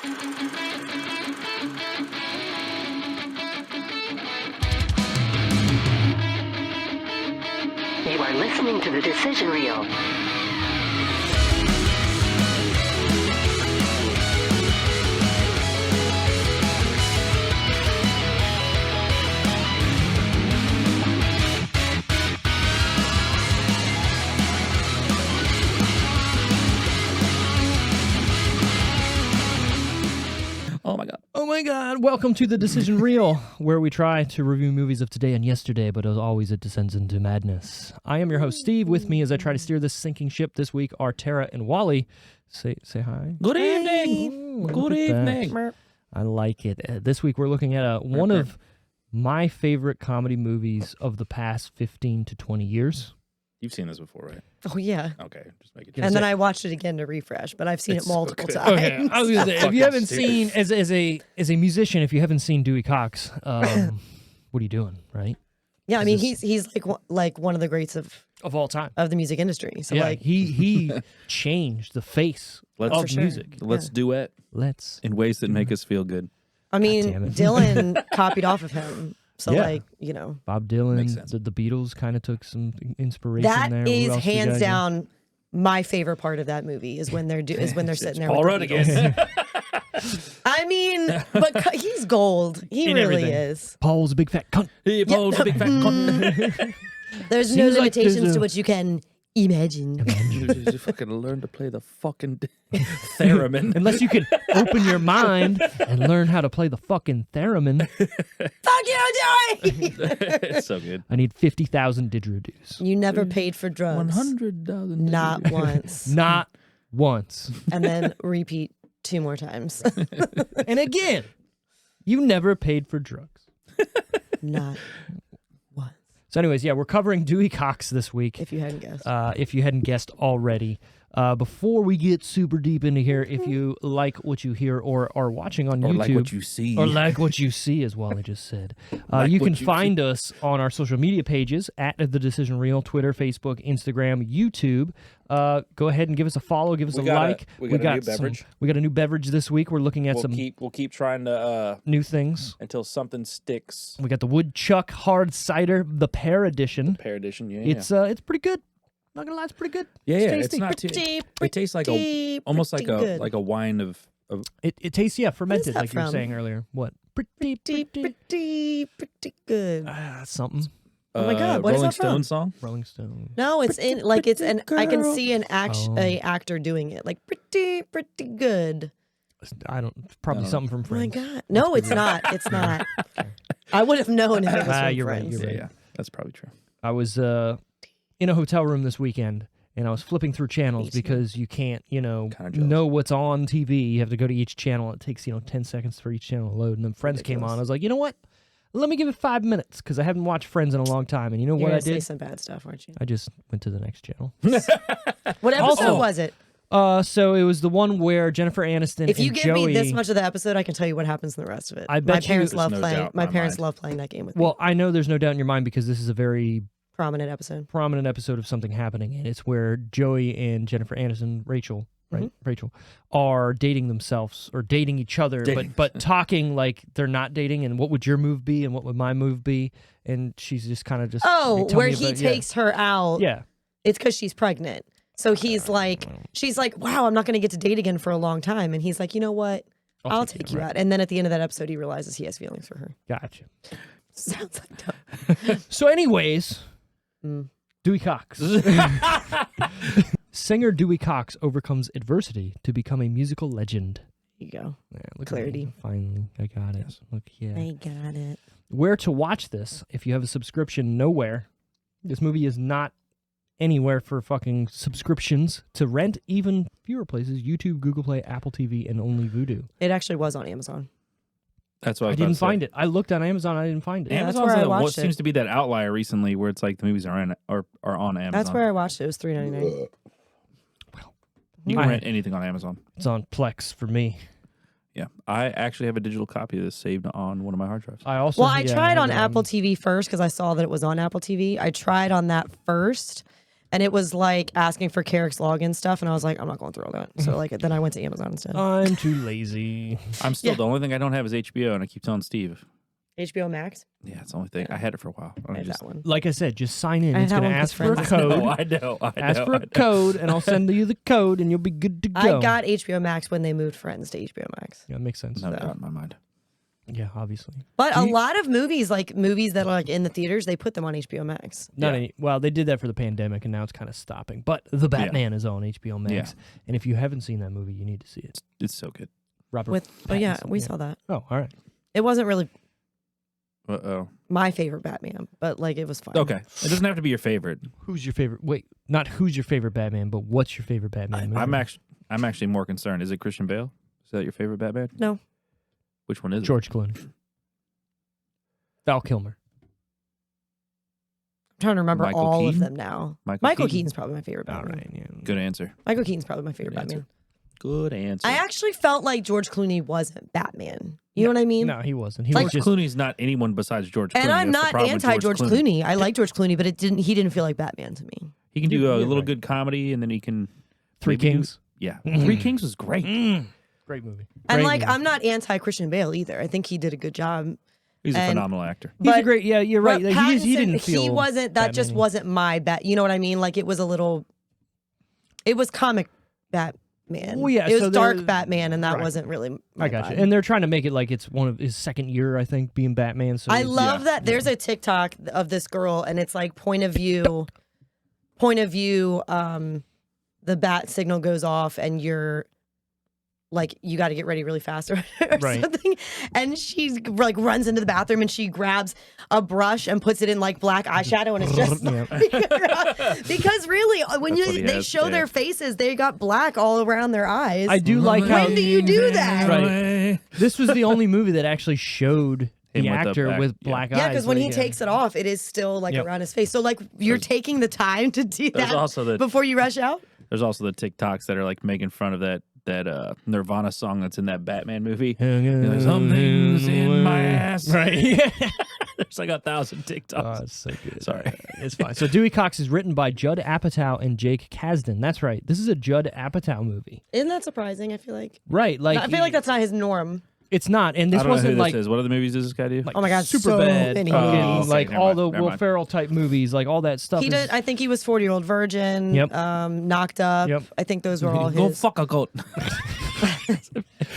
You are listening to the Decision Reel. Oh my God, welcome to the Decision Reel, where we try to review movies of today and yesterday, but as always it descends into madness. I am your host, Steve. With me as I try to steer this sinking ship this week are Tara and Wally. Say hi. Good evening. Good evening. I like it. This week we're looking at one of my favorite comedy movies of the past 15 to 20 years. You've seen this before, right? Oh, yeah. Okay, just make it. And then I watched it again to refresh, but I've seen it multiple times. Okay, I was gonna say, if you haven't seen, as a musician, if you haven't seen Dewey Cox, what are you doing, right? Yeah, I mean, he's like one of the greats of all time of the music industry. So yeah, like he changed the face of music. Let's duet in ways that make us feel good. I mean, Dylan copied off of him. So, yeah. like, you know. Bob Dylan, the Beatles kind of took some inspiration there. That is hands down my favorite part of that movie is when they're sitting there Paul with the again. I mean, but he's gold. He really is. Paul's a big fat cunt. Paul's a big fat cunt. There's no limitations to what you can imagine. You fucking learn to play the fucking theremin. Unless you can open your mind and learn how to play the fucking theremin. Fuck you, Joey! It's so good. I need 50,000 didgeridoos. You never paid for drugs. 100,000. Not once. Not once. And then repeat 2 more times. And again, you never paid for drugs. Not once. So anyways, yeah, we're covering Dewey Cox this week. If you hadn't guessed. If you hadn't guessed already. Before we get super deep into here, if you like what you hear or are watching on YouTube. Or like what you see. Or like what you see, as Wally just said. You can find us on our social media pages at The Decision Reel, Twitter, Facebook, Instagram, YouTube. Go ahead and give us a follow, give us a like. We got a new beverage. We got a new beverage this week. We're looking at We'll keep trying to new things until something sticks. We got the Woodchuck Hard Cider, the Pear Edition. Pear Edition, yeah. It's pretty good. Not gonna lie, it's pretty good. Yeah, it's it's not too. It tastes like almost like a wine of. It tastes fermented, like you were saying earlier. What? Pretty good. Something. Oh my God, what is Rolling that from? Stone song? Rolling Stone. No, it's in like it's an. I can see an actor doing it, like pretty good. Probably something from Friends. Oh my God, no, it's not. It's not. I would have known if it was from you're Friends. right. You're right. Yeah, that's probably true. I was in a hotel room this weekend, and I was flipping through channels because you can't, know what's on TV. You have to go to each channel. It takes 10 seconds for each channel to load. And then Friends came on. I was like, you know what? Let me give it 5 minutes because I haven't watched Friends in a long time. And you know what I did? Say some bad stuff, weren't you? I just went to the next channel. What episode was it? So it was the one where Jennifer Aniston. If you and give Joey, me this much of the episode, I can tell you what happens in the rest of it. I bet my parents love no playing. doubt My in my parents mind. love playing that game with me. Well, I know there's no doubt in your mind because this is a very Prominent episode of something happening, and it's where Joey and Jennifer Aniston, Rachel, right? Mm-hmm. Rachel, are dating themselves or dating each other, but talking like they're not dating. And what would your move be, and what would my move be? And she's just kind of just where he takes her out. Yeah, it's because she's pregnant. So she's like, wow, I'm not going to get to date again for a long time. And he's like, you know what? I'll take you out. And then at the end of that episode, he realizes he has feelings for her. Gotcha. Sounds like dumb. So, anyways. Dewey Cox. Singer Dewey Cox overcomes adversity to become a musical legend. There you go. Yeah, look Clarity. At me. Finally, I got it. Look, yeah. I got it. Where to watch this? If you have a subscription, nowhere. This movie is not anywhere for fucking subscriptions. To rent, even fewer places. YouTube, Google Play, Apple TV, and only Vudu. It actually was on Amazon. That's what I didn't find it. I looked on Amazon. I didn't find it. Yeah, Amazon's that's where I what watched it. seems to be that outlier recently, where it's like the movies are on Amazon. That's where I watched it. It was $3.99. Well, you can rent anything on Amazon. It's on Plex for me. Yeah, I actually have a digital copy of this saved on one of my hard drives. I tried on Apple TV first because I saw that it was on Apple TV. I tried on that first, and it was like asking for Carrick's login stuff, and I was like, I'm not going through all that. So like then I went to Amazon instead. I'm too lazy. I'm still the only thing I don't have is HBO, and I keep telling Steve. HBO Max. Yeah, it's the only thing. I had it for a while. I had that one. Like I said, just sign in. I It's had going to one ask with for a friends. code. I know. Ask for a code, and I'll send you the code, and you'll be good to go. I got HBO Max when they moved Friends to HBO Max. Yeah, makes sense. No doubt in my mind. Yeah, obviously. But a lot of movies, like movies that are like in the theaters, they put them on HBO Max. Not any. Well, they did that for the pandemic, and now it's kind of stopping. But The Batman is on HBO Max, and if you haven't seen that movie, you need to see it. It's so good. Robert. Yeah, Pattinson, we saw that. Oh, all right. It wasn't really Uh-oh. my favorite Batman, but like it was fun. Okay. It doesn't have to be your favorite. Who's your favorite? Wait, not who's your favorite Batman, but what's your favorite Batman movie? I'm actually more concerned. Is it Christian Bale? Is that your favorite Batman? No. Which one is George Clooney. Val Kilmer. I'm trying to remember Michael all Keaton? of them now. Michael Keaton's probably my favorite All Batman. right. Yeah. it? Good answer. Michael Keaton's probably my favorite Good answer. Batman. Good answer. I actually felt like George Clooney wasn't Batman. You know what I mean? No, he wasn't. He Like- was George just. Clooney's not anyone besides George Clooney. And I'm That's the not problem with anti-George Clooney. I like George Clooney, but he didn't feel like Batman to me. He can do You're a little right. good comedy, and then he can Three maybe do- Kings. Yeah, Three Kings was great. Great movie. And Great like movie. I'm not anti-Christian Bale either. I think he did a good job. He's a And- phenomenal actor. He's a but- great. Yeah, you're right. But He Pattinson, didn't feel. he wasn't. That just Batman-y. wasn't my bat. You know what I mean? Like it was a little. It was comic Batman. Well, yeah, it was so dark there- Batman, and that right. wasn't really. My I got you. vibe. And they're trying to make it like it's one of his second year, I think, being Batman. So I it's- love that there's a TikTok of this girl, and it's like point of view. The bat signal goes off, and you're like, you got to get ready really fast or Right. something. And she like runs into the bathroom, and she grabs a brush and puts it in like black eyeshadow, and it's just because really, when That's what he they has, show yeah. their faces, they got black all around their eyes. I do like how When do you do that? Right. This was the only movie that actually showed Him the with the actor back- with yeah. black eyes. Yeah, because when he like, takes it off, it is still like Yep. around his face. So like you're taking the time to do There's that also the before you rush out. there's also the TikToks that are like making fun of that Nirvana song that's in that Batman movie. Like, something's in my ass. Right. Yeah. There's like 1,000 TikToks. Oh, it's so good. Sorry. It's fine. So Dewey Cox is written by Judd Apatow and Jake Kasdan. That's right. This is a Judd Apatow movie. Isn't that surprising? I feel like Right. Like I feel like that's not his norm. it's not. And this I don't know wasn't who like this is. What other movies does this guy do? like Oh my God, super so bad, many fucking, movies. like Never all mind, the never Will mind. Ferrell type movies, like all that stuff. He is- did. I think he was 40-Year-Old Virgin. Yep. Knocked Up. Yep. I think those were all Go his. fuck a goat.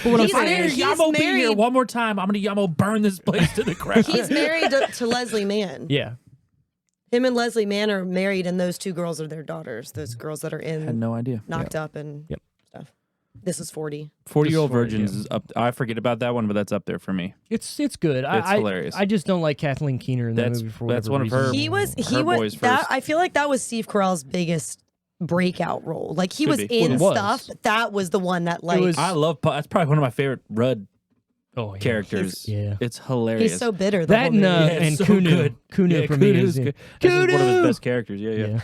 But what I'm He's saying- married- Yamo be here married- one more time. I'm gonna burn this place to the ground. He's married to Leslie Mann. yeah. Him and Leslie Mann are married, and those two girls are their daughters. Those girls that are I had in no idea. Knocked Up and Yep. stuff. This is 40. 40-Year-Old This is Virgins is up. I forget about that one, but that's up there for me. It's good. It's hilarious. I just don't like Kathleen Keener in that That's- movie for that's whatever one of her- reason. He was boys that. first. I feel like that was Steve Carell's biggest breakout role. Like he Could was be. in Well, it was. stuff, but that was the one that like was- I love. That's probably one of my favorite Rudd Oh, yeah. characters. Yeah. It's hilarious. he's so bitter. The That whole movie. and it's so Kunu. good. Kunu Yeah, for me Kunu's is good. This is one of his Kunu! best characters. Yeah. Yeah.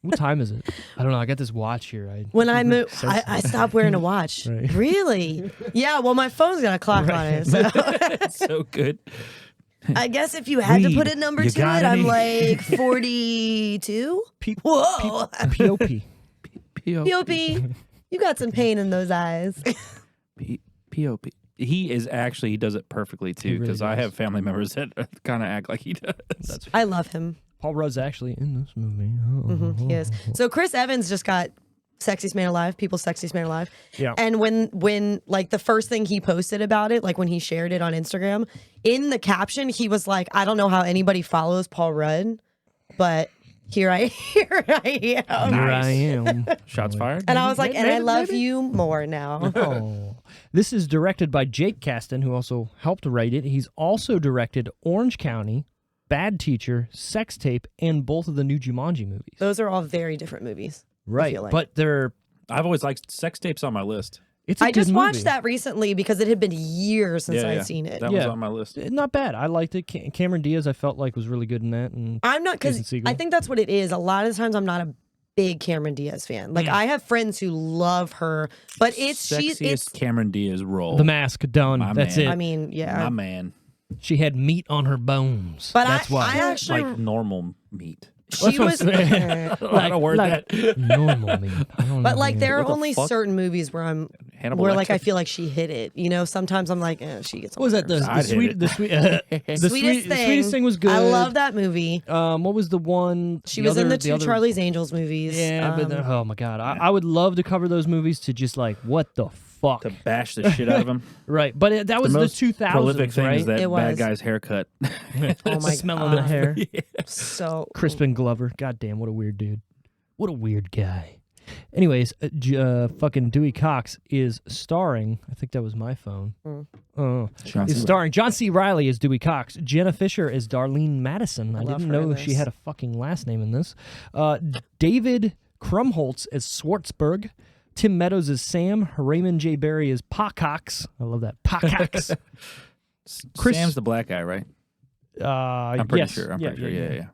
What time is it? I don't know. I got this watch here. When I moved, I stopped wearing a watch. Right. Really? Yeah. Well, my phone's got a clock on it. So It's so good. I guess if you had to put Weed. a number You to it, got I'm any? like 42. P- Whoa. P.O.P. P.O.P. You got some pain in those eyes. P.O.P. He does it perfectly too, really because I does. have family members that kind of act like he does. That's I love him. Paul Rudd's actually in this movie. Oh. He is. So Chris Evans just got Sexiest Man Alive, People's Sexiest Man Alive. Yeah. And when like the first thing he posted about it, like when he shared it on Instagram, in the caption he was like, I don't know how anybody follows Paul Rudd, but here I am. Here I am. Shots fired. And I was like, and I Maybe, love maybe. you more now. Oh. This is directed by Jake Kasdan, who also helped write it. He's also directed Orange County, Bad Teacher, Sex Tape, and both of the new Jumanji movies. Those are all very different movies. Right, feel like. but they're I've always liked Sex Tapes on my list. it's a I good just watched movie. that recently because it had been years since I'd seen it. That was Yeah. on my list. Not bad. I liked it. Cameron Diaz, I felt like was really good in that. And I'm not Jason because Segel. I think that's what it is. A lot of times I'm not a big Cameron Diaz fan. Like I have friends who love her, but it's Sexiest Cameron Diaz role. The Mask done. My That's man. it. I mean, yeah. My man. She had meat on her bones. But That's why. I actually Like normal meat. She was, I don't word that. normal me. but like there are What the only fuck? certain movies where Hannibal like I Lecter? feel like she hit it. You know, sometimes I'm like, she gets. What was that? I'd hit it. The sweetest thing was good. I love that movie. What was the one? She was in the two Charlie's Angels movies. Yeah, but oh my god, I would love to cover those movies to just like what the fuck, To bash the shit out of him. right? But that was the most 2000s, prolific thing right? is that It was. bad guy's haircut. Oh my Smelling god, the hair. so Crispin Glover. God damn, what a weird dude. What a weird guy. Anyways, fucking Dewey Cox is starring. I think that was my phone. Is starring John C. Reilly as Dewey Cox. Jenna Fisher as Darlene Madison. I love didn't her in know she this. had a fucking last name in this. David Krumholtz as Schwartzberg. Tim Meadows as Sam. Raymond J. Berry as Pa Cox. I love that. Pa Cox. Chris- Sam's the black guy, right? I'm pretty sure. I'm pretty sure. Yeah.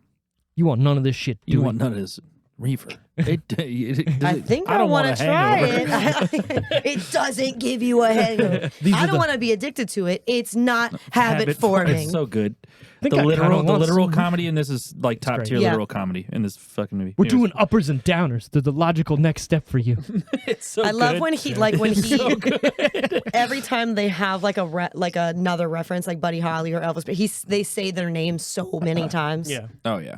You want none of this shit, Dewey. You want none of this reefer. I think I want to try it. It doesn't give you a hangover. I don't want to be addicted to it. It's not habit forming. It's so good. think The I kinda want literal some. comedy in this is like top great. tier Yeah. literal comedy in this fucking movie. We're doing uppers and downers. They're the logical next step for you. It's so I love good. when he every time they have like another reference like Buddy Holly or Elvis, they say their names so many times. Oh yeah.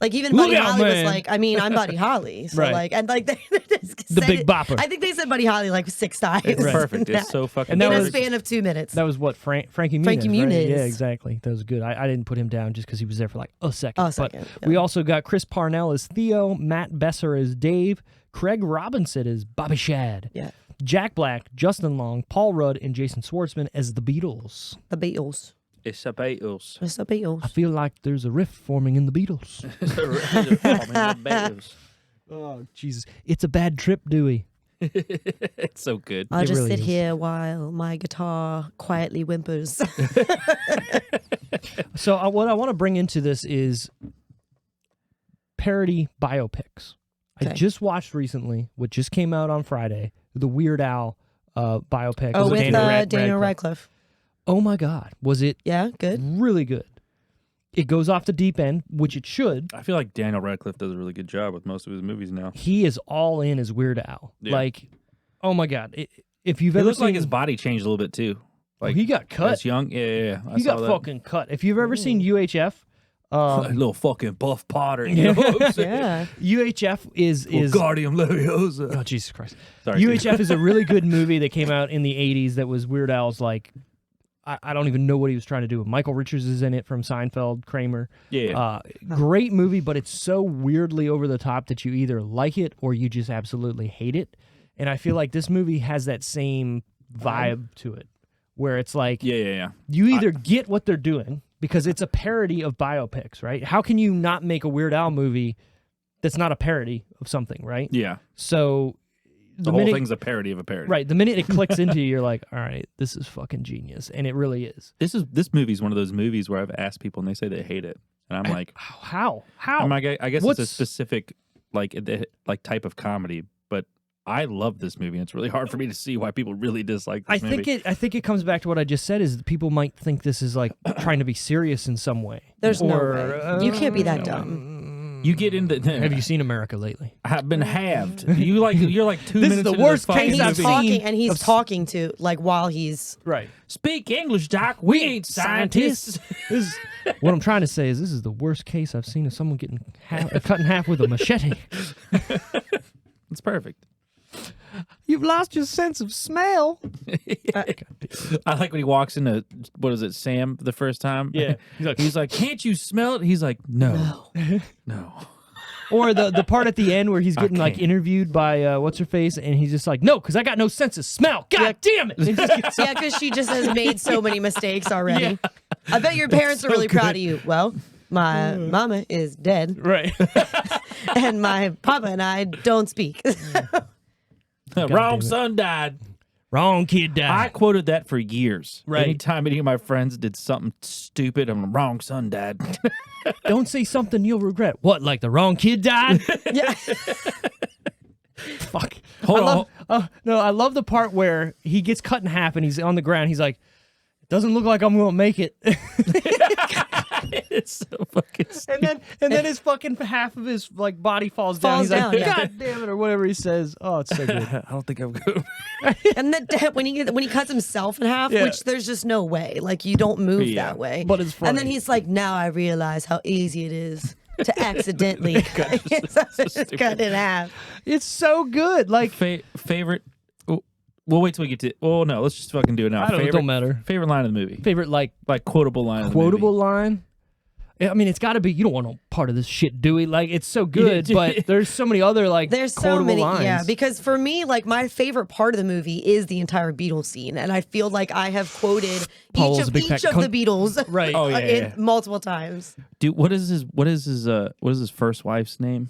Like even Look Buddy out, Holly was man. like, I mean, I'm Buddy Holly, so Right. like, and like they The Big Bopper. I think they said Buddy Holly like 6 times. It's Right. perfect. in It's that- so fucking. And that in a was- span of 2 minutes. That was what Frankie Muniz. Frankie right? Muniz. Yeah, exactly. That was good. I didn't put him down just because he was there for like a second. A second, But yeah. we also got Chris Parnell as Theo, Matt Besser as Dave, Craig Robinson as Bobby Shad, Yeah, Jack Black, Justin Long, Paul Rudd, and Jason Schwartzman as the Beatles. the Beatles. It's a Beatles. It's the Beatles. I feel like there's a rift forming in the Beatles. Oh, Jesus. It's a bad trip, Dewey. It's so good. I'll It just really sit is. here while my guitar quietly whimpers. So what I want to bring into this is parody biopics. I Okay. just watched recently, what just came out on Friday, the Weird Al biopic. Oh, with with Daniel Radcliffe. Radcliffe. Oh my God, was it Yeah, good. really good? It goes off the deep end, which it should. I feel like Daniel Radcliffe does a really good job with most of his movies now. He is all in as Weird Al. Yeah. Like, oh my God, if you've It ever looks seen, like his body changed a little bit too. Like he got cut. as young. Yeah. I He saw got that. fucking cut. If you've ever seen UHF, A little fucking buff Potter. You know what I'm saying? Yeah. UHF is Guardian Leviosa. oh Jesus Christ. Sorry, UHF is a really good movie that came out in the 80s that was Weird Al's like, I don't even know what he was trying to do. Michael Richards is in it from Seinfeld, Kramer. Yeah. Great movie, but it's so weirdly over the top that you either like it or you just absolutely hate it. And I feel like this movie has that same vibe to it, where it's like Yeah. you either get what they're doing because it's a parody of biopics, right? How can you not make a Weird Al movie that's not a parody of something, right? Yeah. So The whole thing's a parody of a parody. right, the minute it clicks into you, you're like, all right, this is fucking genius, and it really is. This movie's one of those movies where I've asked people and they say they hate it, and I'm like, How? I'm like, I guess What's- it's a specific like type of comedy, but I love this movie, and it's really hard for me to see why people really dislike this movie. I think it comes back to what I just said is that people might think this is like trying to be serious in some way. There's no Or, way. You can't be that dumb. You get into. Have you seen America lately? I've been halved. You're like 2 This is minutes. the into worst fucking case And I've he's movie. seen. talking, and he's talking to like while he's Right. Speak English, Doc. We ain't scientists. This is, what I'm trying to say is this is the worst case I've seen of someone getting cut in half with a machete. It's perfect. You've lost your sense of smell. I like when he walks into what is it, Sam, the first time. Yeah. He's like, "Can't you smell it?" He's like, "No, no." Or the part at the end where he's getting like can't. interviewed by what's her face, and he's just like, no, because I got no sense of smell. God damn it! And he just gets- yeah, because she just has made so many mistakes already. I bet your parents are really proud of you. Well, my mama is dead, right. and my papa and I don't speak. Wrong son died. Wrong kid I died. quoted that for years. Right. Anytime any of my friends did something stupid, I'm wrong son died. Don't say something you'll regret. What, like the wrong kid died? Yeah, Fuck. Hold on. No, I love the part where he gets cut in half and he's on the ground. He's like, it doesn't look like I'm going to make it. It's so fucking stupid. and then his fucking half of his like body falls down. Falls He's down, like, yeah. God damn it, or whatever he says. Oh, it's so good. I don't think I'm good. And then when he cuts himself in half, Yeah. which there's just no way. Like you don't move Yeah. that way. But it's funny. And then he's like, now I realize how easy it is to accidentally cut it in half. It's so good. Like, Favorite. We'll wait till we get to. Oh no, let's just fucking do it now. it don't matter. Favorite line of the movie. Favorite like Quotable line. Of the quotable movie. line. I mean, it's got to be. You don't want no part of this shit, Dewey. Like, it's so good, but there's so many other like There's so quotable many, lines. yeah. Because for me, like my favorite part of the movie is the entire Beatles scene, and I feel like I have quoted Paul's each a big of fat the Beatles, Right. Oh, yeah. multiple times. Dude, what is his first wife's name?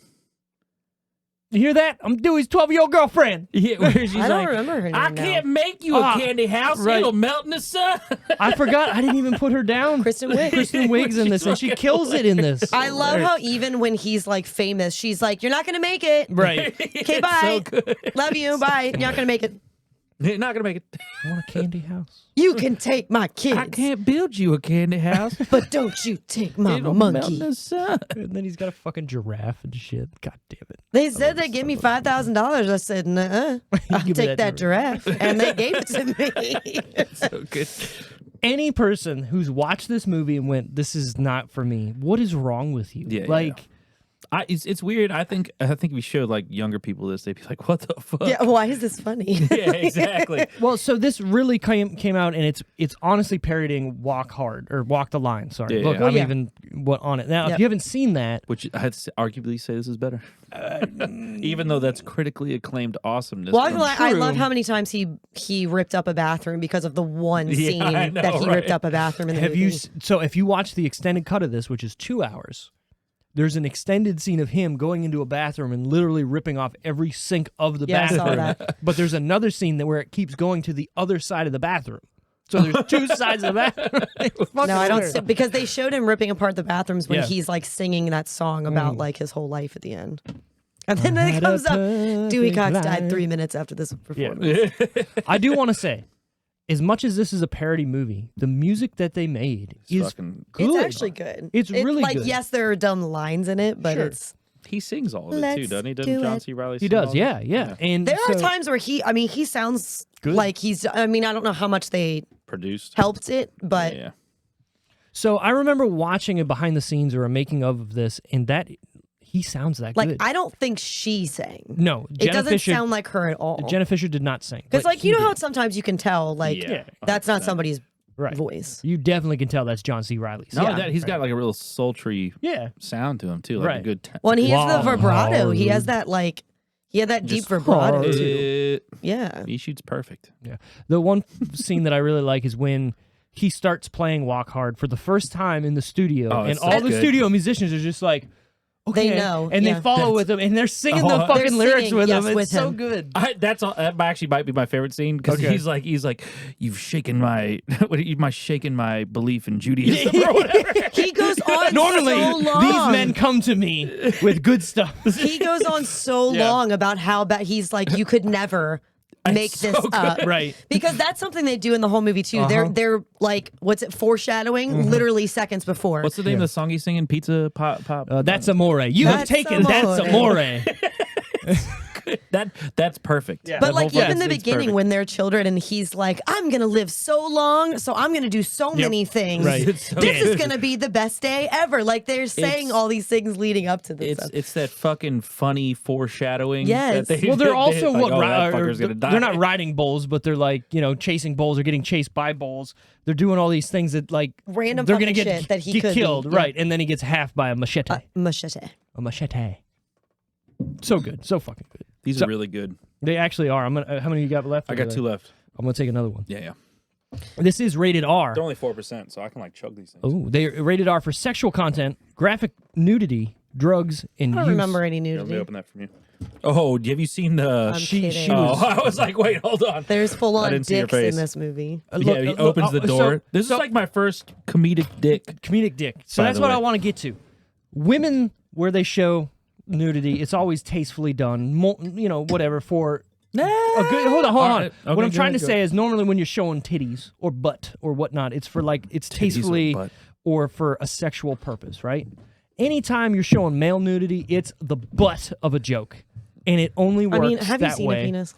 You hear that? I'm Dewey's 12-year-old girlfriend. Yeah, where she's I don't like, remember her name I now. can't make you a candy house. right. It'll melt in the sun. I forgot. I didn't even put her down. Kristen Wiig. Kristen Wiig's in this, and she kills it in this. I love how even when he's like famous, she's like, "You're not gonna make it." Right. Okay, bye. So good. Love you. Bye. You're not gonna make it. You're not gonna make it. I want a candy house. You can take my kids, I can't build you a candy house. but don't you take my It'll melt in monkey. the sun. And then he's got a fucking giraffe and shit. God damn it. They said they'd give me $5,000. I said, "Nuh-uh. I'll Give me take that giraffe," and they gave it to me. So good. Any person who's watched this movie and went, "This is not for me," what is wrong with you? Yeah, like, It's weird. I think if we showed like younger people this, they'd be like, "What the fuck?" Yeah, why is this funny? Yeah, exactly. well, so this really came out, and it's honestly parodying Walk Hard or Walk the Line. Sorry, Yeah, look, yeah. I'm yeah. even on it now. Yep. If you haven't seen that, Which I'd arguably say this is better, even though that's critically acclaimed awesomeness. Well, from- I love how many times he ripped up a bathroom because of the one Yeah, scene I know, that he ripped right? up a bathroom in the have movie. you? So if you watch the extended cut of this, which is 2 hours. There's an extended scene of him going into a bathroom and literally ripping off every sink of the Yeah, I saw bathroom. that. But there's another scene where it keeps going to the other side of the bathroom. So there's two sides of the bathroom. It's fucking No, I don't hilarious. see, because they showed him ripping apart the bathrooms when Yeah. he's like singing that song about like his whole life at the end. And then it had comes a up, Dewey perfect Cox died life. 3 minutes after this performance. I do want to say, as much as this is a parody movie, the music that they made is fucking good. It's actually good. It's really like, good. yes, there are dumb lines in it, but Sure. it's He sings all of it too, Let's doesn't he? do Doesn't John it. C. Reilly He sing does, all of yeah, it? yeah. And there are so- times where he sounds Good. like he's. I mean, I don't know how much they Produced. helped it, but Yeah. So I remember watching a behind the scenes or a making of this, and that he sounds that like good. I don't think she sang. No, It Jenna doesn't Fisher. sound like her at all. Jenna Fisher did not sing. Because but like he you know did. how sometimes you can tell like Yeah, that's not 100%. somebody's Right. voice. You definitely can tell that's John C. Reilly. Not Yeah. only that, he's got like a real sultry Yeah. sound to him too, like a Right. good. Well, and he has the Wow. vibrato. He has that like he had that deep Just vibrato hard. too. Yeah. He shoots perfect. Yeah. The one scene that I really like is when he starts playing Walk Hard for the first time in the studio, Oh, and it's all so the good. studio musicians are just like, okay, They know, and yeah. they follow with him, and they're singing the Oh, fucking they're lyrics singing, with yes, him. It's with so him. good. That actually might be my favorite scene because Okay. he's like, you've shaken my, my shaken my belief in Judaism or whatever. He goes on Normally, so long. these men come to me with good stuff. He goes on so Yeah. long about how bad he's like you could never make so this up. Right. Because that's something they do in the whole movie too. They're like what's it foreshadowing literally seconds before. What's the name of the song he's singing? Pizza Pop. That's Amore. You have That's taken That's Amore. Amore. That's perfect. Yeah. But like whole- even in the it's beginning perfect. when they're children and he's like, I'm gonna live so long, so I'm gonna do so many things. Right. It's so This is good. gonna be the best day ever. Like they're saying It's- all these things leading up to this. stuff. It's that fucking funny foreshadowing. Yes. that they, Well, they're they- also like, what oh, that or fucker's gonna die. they're not riding bulls, but they're like chasing bulls or getting chased by bulls. They're doing all these things that like Random they're gonna fucking get, shit that he get could be, killed, yeah. right? And then he gets half by a machete. Machete. A machete. So good, so fucking good. These So- are really good. They actually are. I'm gonna. How many you got left? I got 2 left. I'm gonna take another one. Yeah. This is rated R. They're only 4%, so I can like chug these things. Oh, they're rated R for sexual content, graphic nudity, drugs, and I don't use. remember any Here, let me nudity. open that from you. Oh, have you seen the? I'm She kidding. Oh, was. I was like, wait, hold on. There's full I on didn't see your dicks in face. this movie. Yeah, he opens the door. This so- is like my first comedic dick. comedic dick. So By that's the what way. I want to get to. Women where they show nudity, it's always tastefully done. Whatever for. A good, hold on. All what right. I'm Okay, trying to go say is normally when you're showing titties or butt or whatnot, it's for like it's Titties or tastefully butt. or for a sexual purpose, right? Anytime you're showing male nudity, it's the butt of a joke, and it only works have you that seen way. a penis?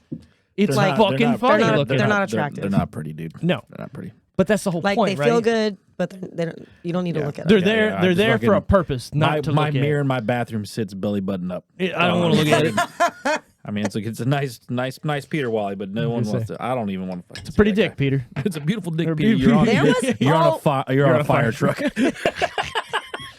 It's They're not- fucking they're not- funny they're not- looking. they're not attractive. They're not pretty, dude. No. They're not pretty. But that's the whole Like point, they feel right? good, but they don't, you don't need to look at They're them. there. I They're just there for a fucking- purpose, not to my look mirror at. in my bathroom sits belly button up. I don't want to look at it. I mean, it's a nice Peter Wally, but no one wants to. I don't even want to. It's a pretty dick, Peter. It's a beautiful dick, They're Peter. beautiful. You're on a fire truck.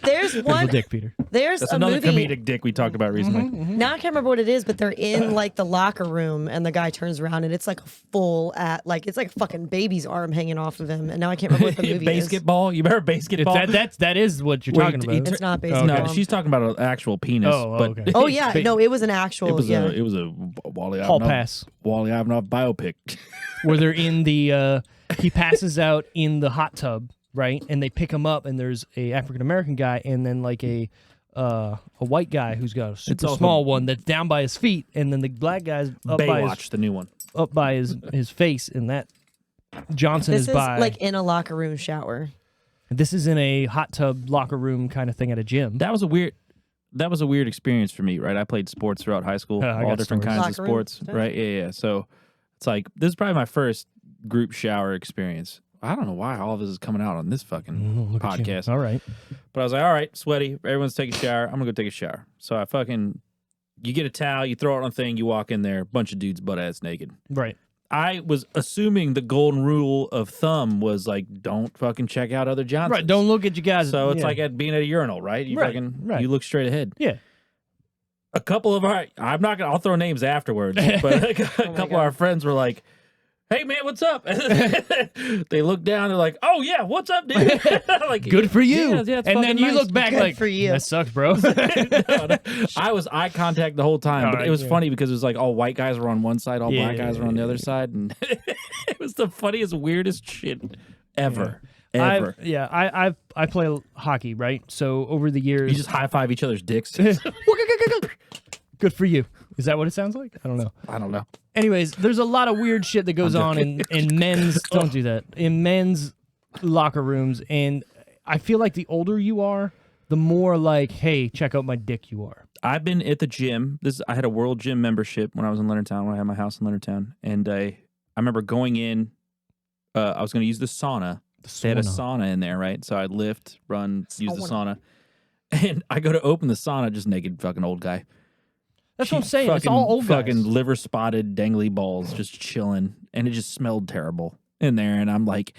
There's one. Dick, Peter. There's That's a another movie. comedic dick we talked about recently. Now I can't remember what it is, but they're in like the locker room, and the guy turns around, and it's like a full it's like a fucking baby's arm hanging off of him. And now I can't remember what the movie is. Basketball. You remember basketball? That is what you're Wait, talking about. It's not Okay. basketball. No, she's talking about an actual penis. Oh, but okay. Oh yeah, no, it was an actual. it was yeah. a Wally Hall Ivanov, pass. Wally Ivanov biopic. Where they're in the he passes out in the hot tub, right? And they pick him up, and there's a African American guy, and then like a white guy who's got a super also- small one that's down by his feet, and then the black guy's up Baywatch, the new one. by his face, and that Johnson This is is by. like in a locker room shower. This is in a hot tub locker room kind of thing at a gym. That was a weird experience for me, right? I played sports throughout high school, I all got different stories. kinds of Locker room sports, stuff? right? Yeah. So it's like this is probably my first group shower experience. I don't know why all of this is coming out on this fucking Look at you. podcast. All right. But I was like, all right, sweaty. Everyone's taking a shower. I'm gonna go take a shower. So you get a towel, you throw it on a thing, you walk in there, bunch of dudes butt ass naked. Right. I was assuming the golden rule of thumb was like, don't fucking check out other Johnsons. Right. Don't look at you guys. So it's yeah. like at being at a urinal, right? You Right, fucking right. you look straight ahead. Yeah. A couple of I'll throw names afterwards, but a couple of our friends were like, hey man, what's up? They look down, they're like, oh yeah, what's up, dude? Like, Good for you. Yeah, it's and then fucking you nice. look back Good like, for you. that sucks, bro. No. I was eye contact the whole time, All but right, it was yeah. funny because it was like all white guys were on one side, all black guys were on the other side, and it was the funniest, weirdest shit ever. Ever. I play hockey, right? So over the years, You just high five each other's dicks. good for you. Is that what it sounds like? I don't know. I don't know. Anyways, there's a lot of weird shit that goes on in men's. Don't do that in men's locker rooms, and I feel like the older you are, the more like, hey, check out my dick you are. I've been at the gym. I had a World Gym membership when I was in Leonardtown, when I had my house in Leonardtown, and I remember going in. I was going to use the sauna. They had a sauna in there, right? So I'd lift, run, use the sauna, and I go to open the sauna, just naked fucking old guy. That's what I'm saying. It's all old guys. Fucking liver spotted, dangly balls, just chilling, and it just smelled terrible in there. And I'm like,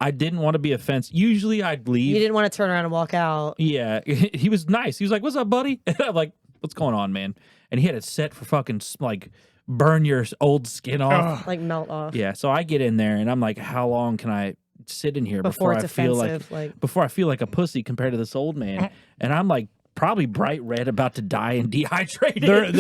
I didn't want to be offensive. Usually I'd leave. You didn't want to turn around and walk out. Yeah, he was nice. He was like, "What's up, buddy?" And I'm like, "What's going on, man?" And he had it set for fucking like burn your old skin off. Like melt off. Yeah, so I get in there and I'm like, "How long can I sit in here Before before it's I feel offensive, like before I feel like a pussy compared to this old man?" And I'm like, probably bright red, about to die and dehydrated.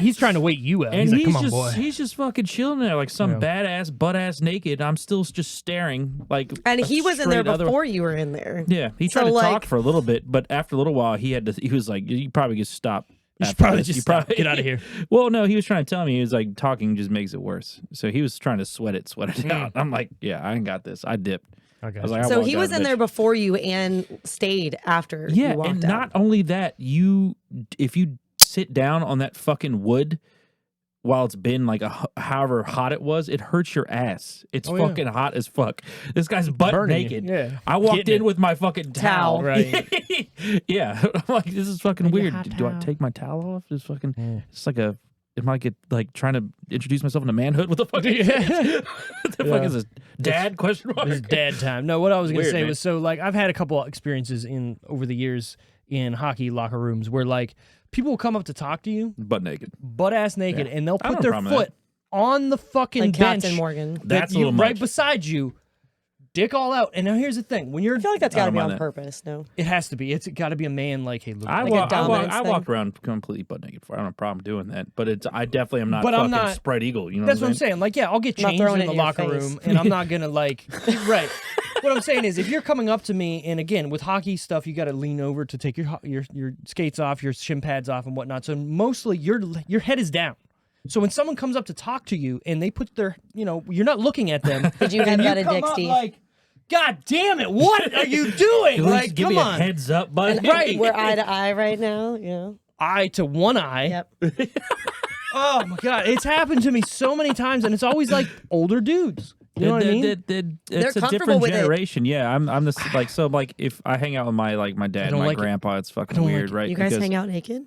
He's trying to wait you out. And He's like, come on, just boy. he's just fucking chilling there like some badass butt ass naked. I'm still just staring like. And a he was in there straight before you were in there. Yeah, he tried So, to like- talk for a little bit, but after a little while, he was like, "You probably just stop." You should after probably this. just You stop. Get out of here. Well, no, he was trying to tell me. He was like, talking just makes it worse. So he was trying to sweat it out. I'm like, yeah, I ain't got this. I dipped. Okay. I was like, I So walked he out was of in the there bitch. before you and stayed after Yeah, you walked and out. not only that, if you sit down on that fucking wood while it's been like however hot it was, it hurts your ass. It's fucking hot as fuck. This guy's butt Burning you. naked. Yeah. I walked Getting in it. with my fucking towel. Right. Yeah. I'm like, this is fucking weird. hot Do I towel. take my towel off? It's fucking. It's like a. Am I like trying to introduce myself into manhood? What the fuck? What the fuck is this? Dad? Question mark. This is dad time. No, what I was gonna Weird, say man. was, so like I've had a couple of experiences over the years in hockey locker rooms where like people will come up to talk to you Butt naked. butt ass naked, Yeah. and they'll I don't put their have a problem with foot on the fucking like bench Captain Morgan. That's a little right much. beside you, dick all out. And now here's the thing: when you're, I feel like that's I got to don't be mind on that. purpose. No. it has to be. It's got to be a man like, hey, look. I Like a dominance thing. walked around completely butt naked before. I don't have a problem doing that. But I definitely am not But I'm fucking not- spread eagle. You know That's what what I'm saying. Like, yeah, I'll get Not changed throwing in it the in your locker face. room, and I'm not gonna like. Right. What I'm saying is, if you're coming up to me, and again with hockey stuff, you got to lean over to take your skates off, your shin pads off, and whatnot. So mostly your head is down. So when someone comes up to talk to you, and they put their, you're not looking at them. Did you and headbutt a come dick, up Steve? like God damn it! What are you doing? Like, give come me on. a heads up, bud. Right. We're eye to eye right now. Yeah. Eye to one eye. Yep. Oh my god, it's happened to me so many times, and it's always like older dudes. You know what I mean? It's a comfortable different with it. generation. Yeah, I'm this like so like if I hang out with my dad and my grandpa, it's fucking weird, right? You guys Because hang out naked?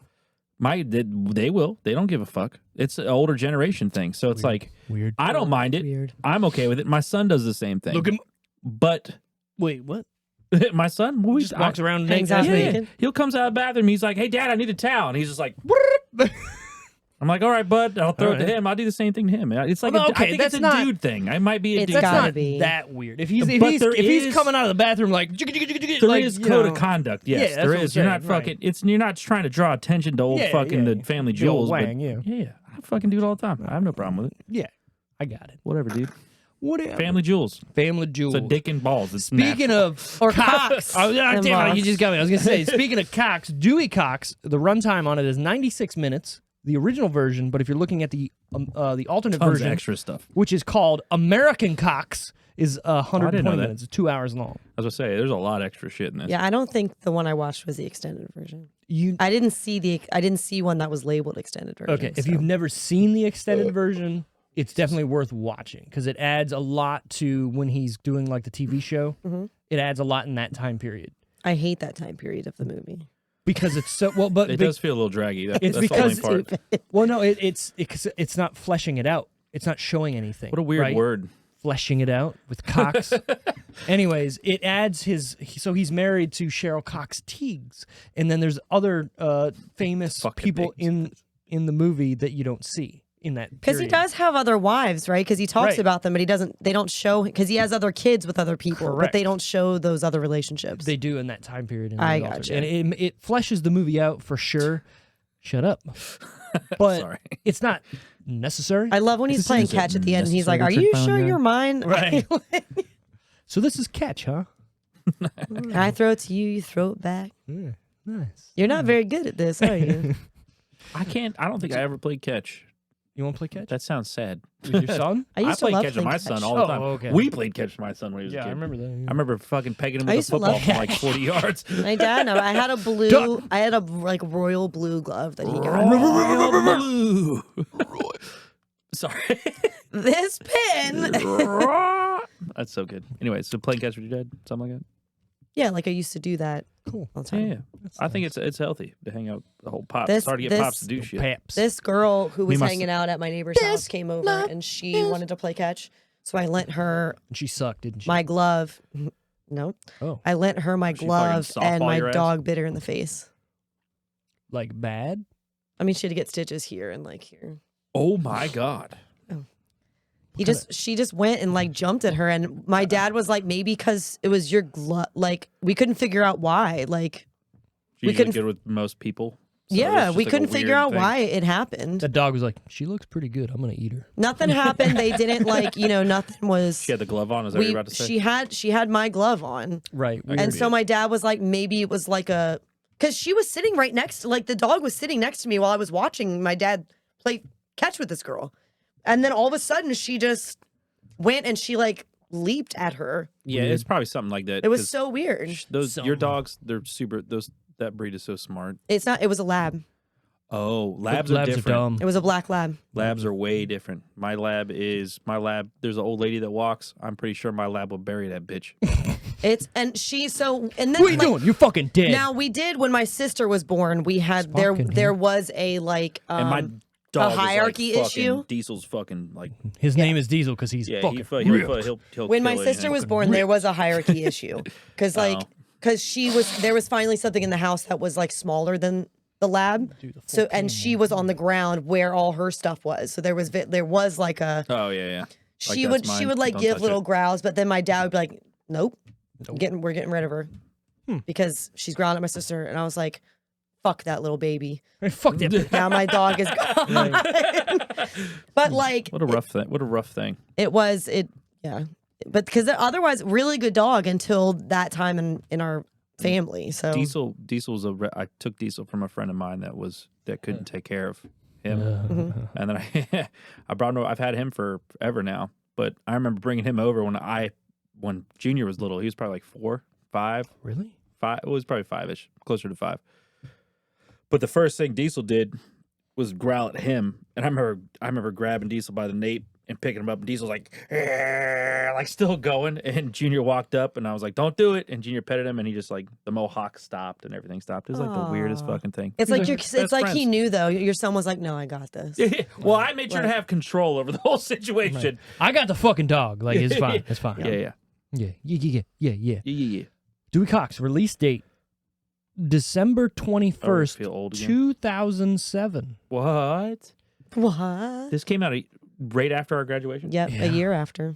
they will. They don't give a fuck. It's an older generation thing. So it's like Weird. I don't mind it. Weird. I'm okay with it. My son does the same thing. Look at but wait, what? my son Just walks around hangs naked. out Yeah, naked? he'll comes out of the bathroom. He's like, "Hey, Dad, I need a towel." And he's just like, I'm like, "All right, bud. I'll throw it to him. I'll do the same thing to him." It's like, Well, I think that's it's a not- dude thing. I might be a It's dude. That's gotta not be. that weird. If But he's is- coming out of the bathroom like There is code of conduct. Yes, Yeah, that's there what I'm is. You're not saying, right. fucking. You're not trying to draw attention to old Yeah, fucking yeah, the family The old jewels. But wang, yeah. yeah, I fucking do it all the time. I have no problem with it. Yeah, I got it. Whatever, dude. Whatever. Family jewels. Family jewels. It's a dick and balls. It's Speaking natural. of Or cocks. Oh, and damn it, you balls. just got me. I was going to say, speaking of Cox, Dewey Cox, the runtime on it is 96 minutes, the original version, but if you're looking at the alternate Tons of version, extra stuff. which is called American Cox, is didn't know 120 that. minutes. It's 2 hours long. I was gonna say, there's a lot of extra shit in this. Yeah, I don't think the one I watched was the extended version. You I didn't see one that was labeled extended version. Okay, if so. you've never seen the extended version, it's definitely worth watching because it adds a lot to when he's doing like the TV show. Mm-hmm. It adds a lot in that time period I hate that time period of the movie. because it's so well. But It does feel a little draggy. It's That's the only because- part. well, no, it's not fleshing it out. It's not showing anything. What a weird right? word. Fleshing it out with Cox. Anyways, it adds so he's married to Cheryl Cox Teagues, and then there's other famous Fucking people names. in the movie that you don't see in that Because he period. does have other wives, right? Because he talks Right. about them, but they don't show, because he has other kids with other people, but Correct. they don't show those other relationships. They do in that time period. In I the altar. gotcha. And it fleshes the movie out for sure. Shut up. But Sorry. it's not necessary. I love when he's playing catch at the end and he's like, "Are you sure you're mine?" Right. So this is catch, huh? I throw it to you, you throw it back. Yeah, nice. You're not very good at this, are you? I don't think I ever played catch. You want to play catch That sounds sad. with your son? I used to played love catch with playing my son catch. all the Oh, time. okay. We played catch with my son when he was a Yeah, kid. I remember that. I remember fucking pegging him I with a used to football love from like 40 yards. My dad, no, I had a blue, Duck. I had a like royal blue glove that he got. Blue. Sorry. This pin. That's so good. Anyway, so playing catch with your dad, something like that. Yeah, like I used to do that Cool. all the time. Yeah, I think it's healthy to hang out the whole pops. This- It's hard to get this- pops to do shit. Paps. This girl who was my hanging out at my neighbor's house came over and she wanted to play catch. So I lent her And she sucked, didn't she? my glove. No. Oh. I lent her my She fucking glove and softball my your ass? dog bit her in the face. Like bad? I mean, she had to get stitches here and like here. Oh my god. She just went and like jumped at her, and my dad was like, maybe because it was your glove. Like we couldn't figure out why. Like She's We couldn't- good with most people. So yeah, it's we just like a couldn't figure weird out thing. why it happened. That dog was like, she looks pretty good. I'm gonna eat her. Nothing happened. They didn't like nothing was. She had the glove on. Is that what you're about to say? She had my glove on, Right. I and so my dad was like, maybe it was like because she was sitting right next, like the dog was sitting next to me while I was watching my dad play catch with this girl, and then all of a sudden she just went and she like leaped at her. Yeah, it's probably something like that. It was 'cause so weird. those So- your dogs, they're super. That breed is so smart. It's not. It was a lab. Oh, labs are Labs are different. dumb. It was a black lab. Labs are way different. My lab. There's an old lady that walks. I'm pretty sure my lab will bury that bitch. And then What are you like, doing? You're fucking dead. now we did when my sister was born. We had Fucking there was a like And my dog hierarchy is like fucking, issue? Diesel's fucking like His name is Diesel because he's yeah. fucking He'll when kill my anything. sister was born, there was a hierarchy issue because Oh. there was finally something in the house that was like smaller than the lab. So and she was on the ground where all her stuff was. So there was like a Oh yeah. Like, she that's would mine. like Don't give touch little it. growls, but then my dad would be like, nope. We're getting rid of her because she's growling at my sister, and I was like, fuck that little baby. Hey, fuck that bitch. Now my dog is gone. But like What a rough thing. What a rough thing. yeah. But because otherwise, really good dog until that time in our family. So Diesel's I took Diesel from a friend of mine that couldn't take care of him, and then I brought him. I've had him forever now, but I remember bringing him over when I when Junior was little. He was probably like 4, 5. Really? 5. It was probably 5-ish, closer to 5. But the first thing Diesel did was growl at him, and I remember grabbing Diesel by the nape and picking him up, and Diesel's like still going, and Junior walked up, and I was like, "Don't do it," and Junior petted him, and he just like the mohawk stopped and everything stopped. It was like the weirdest fucking thing. It's like it's like he knew though. Your son was like, "No, I got this." Well, I made sure to have control over the whole situation. Right. I got the fucking dog. Like it's fine. It's fine. Yeah. Dewey Cox release date December 21st, feel old again. 2007. What? This came out right after our graduation? Yep, a year after.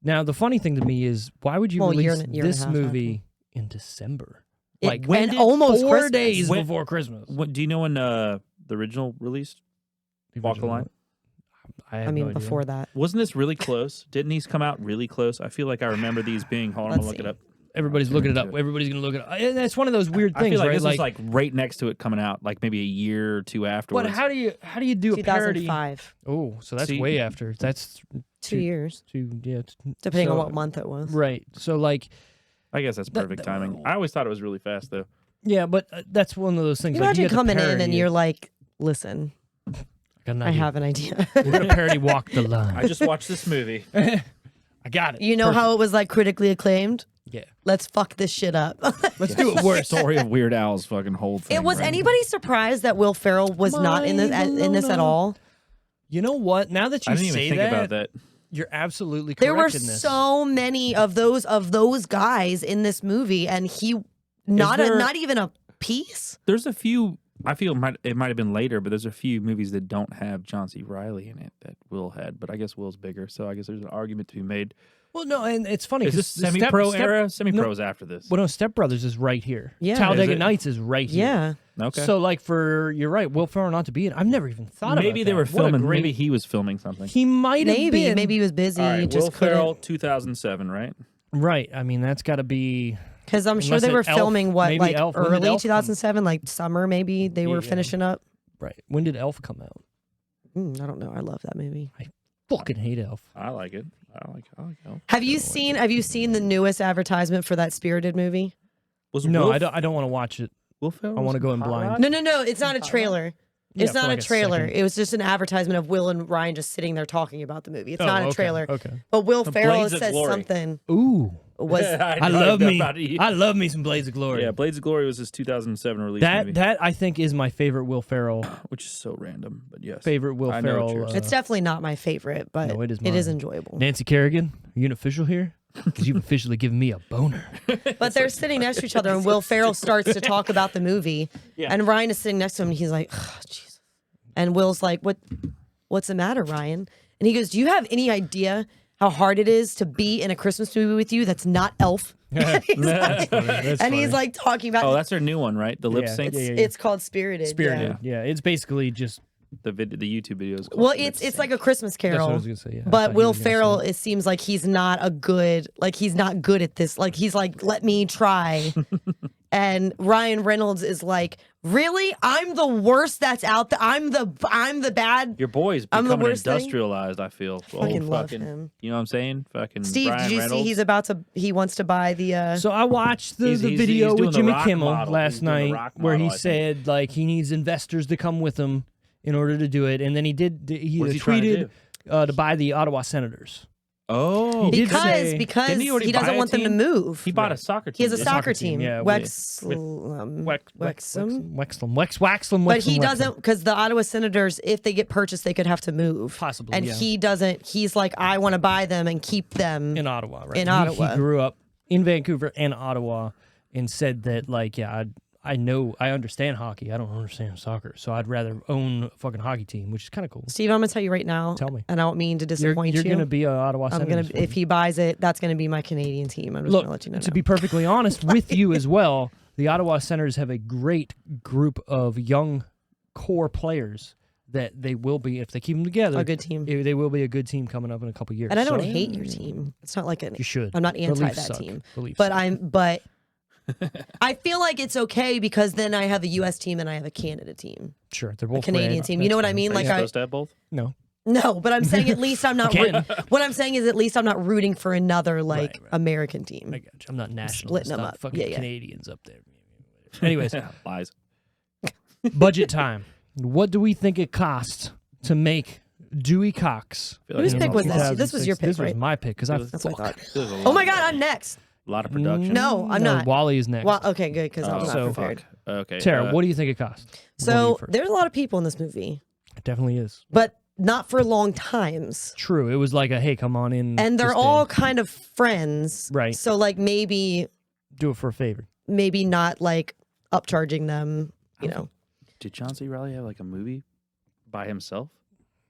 Now, the funny thing to me is, why would you release this movie in December? Like, when and almost 4 Christmas. days before Christmas. What do you know when the original released? Walk the Line? I mean, no before that. Wasn't this really close? Didn't these come out really close? I feel like I remember these being. Hold on, I'm gonna look it up. Everybody's looking it up. Everybody's going to look it up. And that's one of those weird things, I feel like right? this was like right next to it coming out, like maybe a year or two afterwards. But how do you do a parody? 2005. Oh, so that's way after. That's 2 years. Depending on what month it was. Right. So like, I guess that's perfect timing. I always thought it was really fast though. Yeah, but that's one of those things. Imagine like, you coming in and you're like, "Listen, I have an idea." We're gonna parody Walk the Line. I just watched this movie. I got it. You know how it was like critically acclaimed? Yeah. Let's fuck this shit up. Let's do it worse. Story of Weird Al's fucking whole thing. Was anybody surprised that Will Ferrell was not in this at all? You know what? Now that you I didn't even think about that. You're absolutely correct. There were in this. so many of those guys in this movie, and he not even a piece. There's a few. I feel it might have been later, but there's a few movies that don't have John C. Reilly in it that Will had. But I guess Will's bigger, so I guess there's an argument to be made. Well, no, and it's funny. Is this semi-pro era? Semi-pro's after this. Well, no, Step Brothers is right here. Yeah. Talladega Nights is right here. Yeah. Okay. So, like, you're right, Will Ferrell not to be in. I've never even thought about maybe they that. were What a filming. great- Maybe he was filming something. He might have been. Maybe he was busy. All right, just Will Ferrell, 2007, right? Right. I mean, that's got to be. Because I'm sure Unless they were Elf- filming maybe like Elf. When did early Elf come? 2007, like summer maybe they were Yeah. finishing up. Right. When did Elf come out? I don't know. I love that movie. Fucking hate Elf. I like it. I like Elf. Have you seen the newest advertisement for that Spirited movie? No, I don't want to watch it. Will Ferrell? I want to go in blind. No. It's not a trailer. Yeah, It's for not like a a trailer. second. It was just an advertisement of Will and Ryan just sitting there talking about the movie. It's not a okay, trailer. Okay. But Will Ferrell Blades of says Glory. something. Ooh. Was I love me some Blades of Glory. Yeah, Blades of Glory was his 2007 release movie, That I think is my favorite Will Ferrell. which is so random, but yes. Favorite Will I know what Ferrell. you're saying. it's definitely not my favorite, but No, it is it is mine. enjoyable. Nancy Kerrigan, are you an official here? Because you've officially given me a boner. But they're sitting next to each other, and Will Ferrell starts to talk about the movie, and Ryan is sitting next to him, and he's like, "Oh, Jesus," and Will's like, "What's the matter, Ryan?" And he goes, "Do you have any idea how hard it is to be in a Christmas movie with you that's not Elf?" And he's like talking about. Oh, that's their new one, right? The lip Yeah. sync. It's called Spirited. Spirited. Yeah. It's basically just. The YouTube videos. Well, it's like a Christmas Carol. That's what I was gonna say. Yeah. I But thought you Will were gonna say Ferrell, that. it seems like he's not good at this. Like he's like, let me try. And Ryan Reynolds is like, really? I'm the worst that's out there. I'm the bad. Your boy's I'm the becoming worst thing. industrialized. I feel. Fucking love him. You know what I'm saying? Fucking Steve, Ryan did you Reynolds. see he wants to buy the So I watched the He's video doing with the Jimmy rock Kimmel model. He's last doing the night rock where he model, I think. said like he needs investors to come with him in order to do it. And then he What is he trying to tweeted to buy the Ottawa Senators. Oh, He did say- because Didn't he already he buy doesn't a want them to team? move. he bought a soccer team. He has a didn't soccer team. yeah, Wexham. Wexham. But he doesn't, because the Ottawa Senators, if they get purchased, they could have to move. Possibly, And yeah. he doesn't. He's like, I want to buy them and keep them. in Ottawa, right? In He Ottawa. grew up in Vancouver and Ottawa, and said that like, yeah, I understand hockey. I don't understand soccer, so I'd rather own a fucking hockey team, which is kind of cool. Steve, I'm gonna tell you right now. Tell me. And I don't mean to disappoint You're you. gonna be an Ottawa I'm Senators gonna. If fan. he buys it, that's gonna be my Canadian team. I'm just Look, gonna let you know. to now. be perfectly honest with you as well, the Ottawa Senators have a great group of young core players that they will be, if they keep them together, A good team. They will be a good team coming up in a couple years. And I don't So, hate your team. It's not like You should. I'm not The anti Leafs that suck. team. The Leafs But suck. I feel like it's okay because then I have a U.S. team and I have a Canada team, Sure, they're a both Canadian red. team. You know what I mean? Are Like you supposed to have both? No. No, but I'm saying at least I'm not. What I'm saying is at least I'm not rooting for another like American team. I got you. I'm not national. Splitting them not up. Fucking Yeah. Canadians up there. Anyways, Lies. budget time. What do we think it costs to make Dewey Cox? Whose pick was this? This was your pick, This was right? my pick because I That's what I fuck. thought. Oh my God, I'm next. A lot of production. No, I'm not. Wally is next. Well, okay, good because I'm not so prepared. Okay. Tara, what do you think it costs? So there's a lot of people in this movie, It definitely is. but not for long times. True. It was like a hey, come on in. And they're this all day. kind of friends. Right. So like maybe Do it for a favor. not like upcharging them, you know, Did John C. Reilly have like a movie by himself?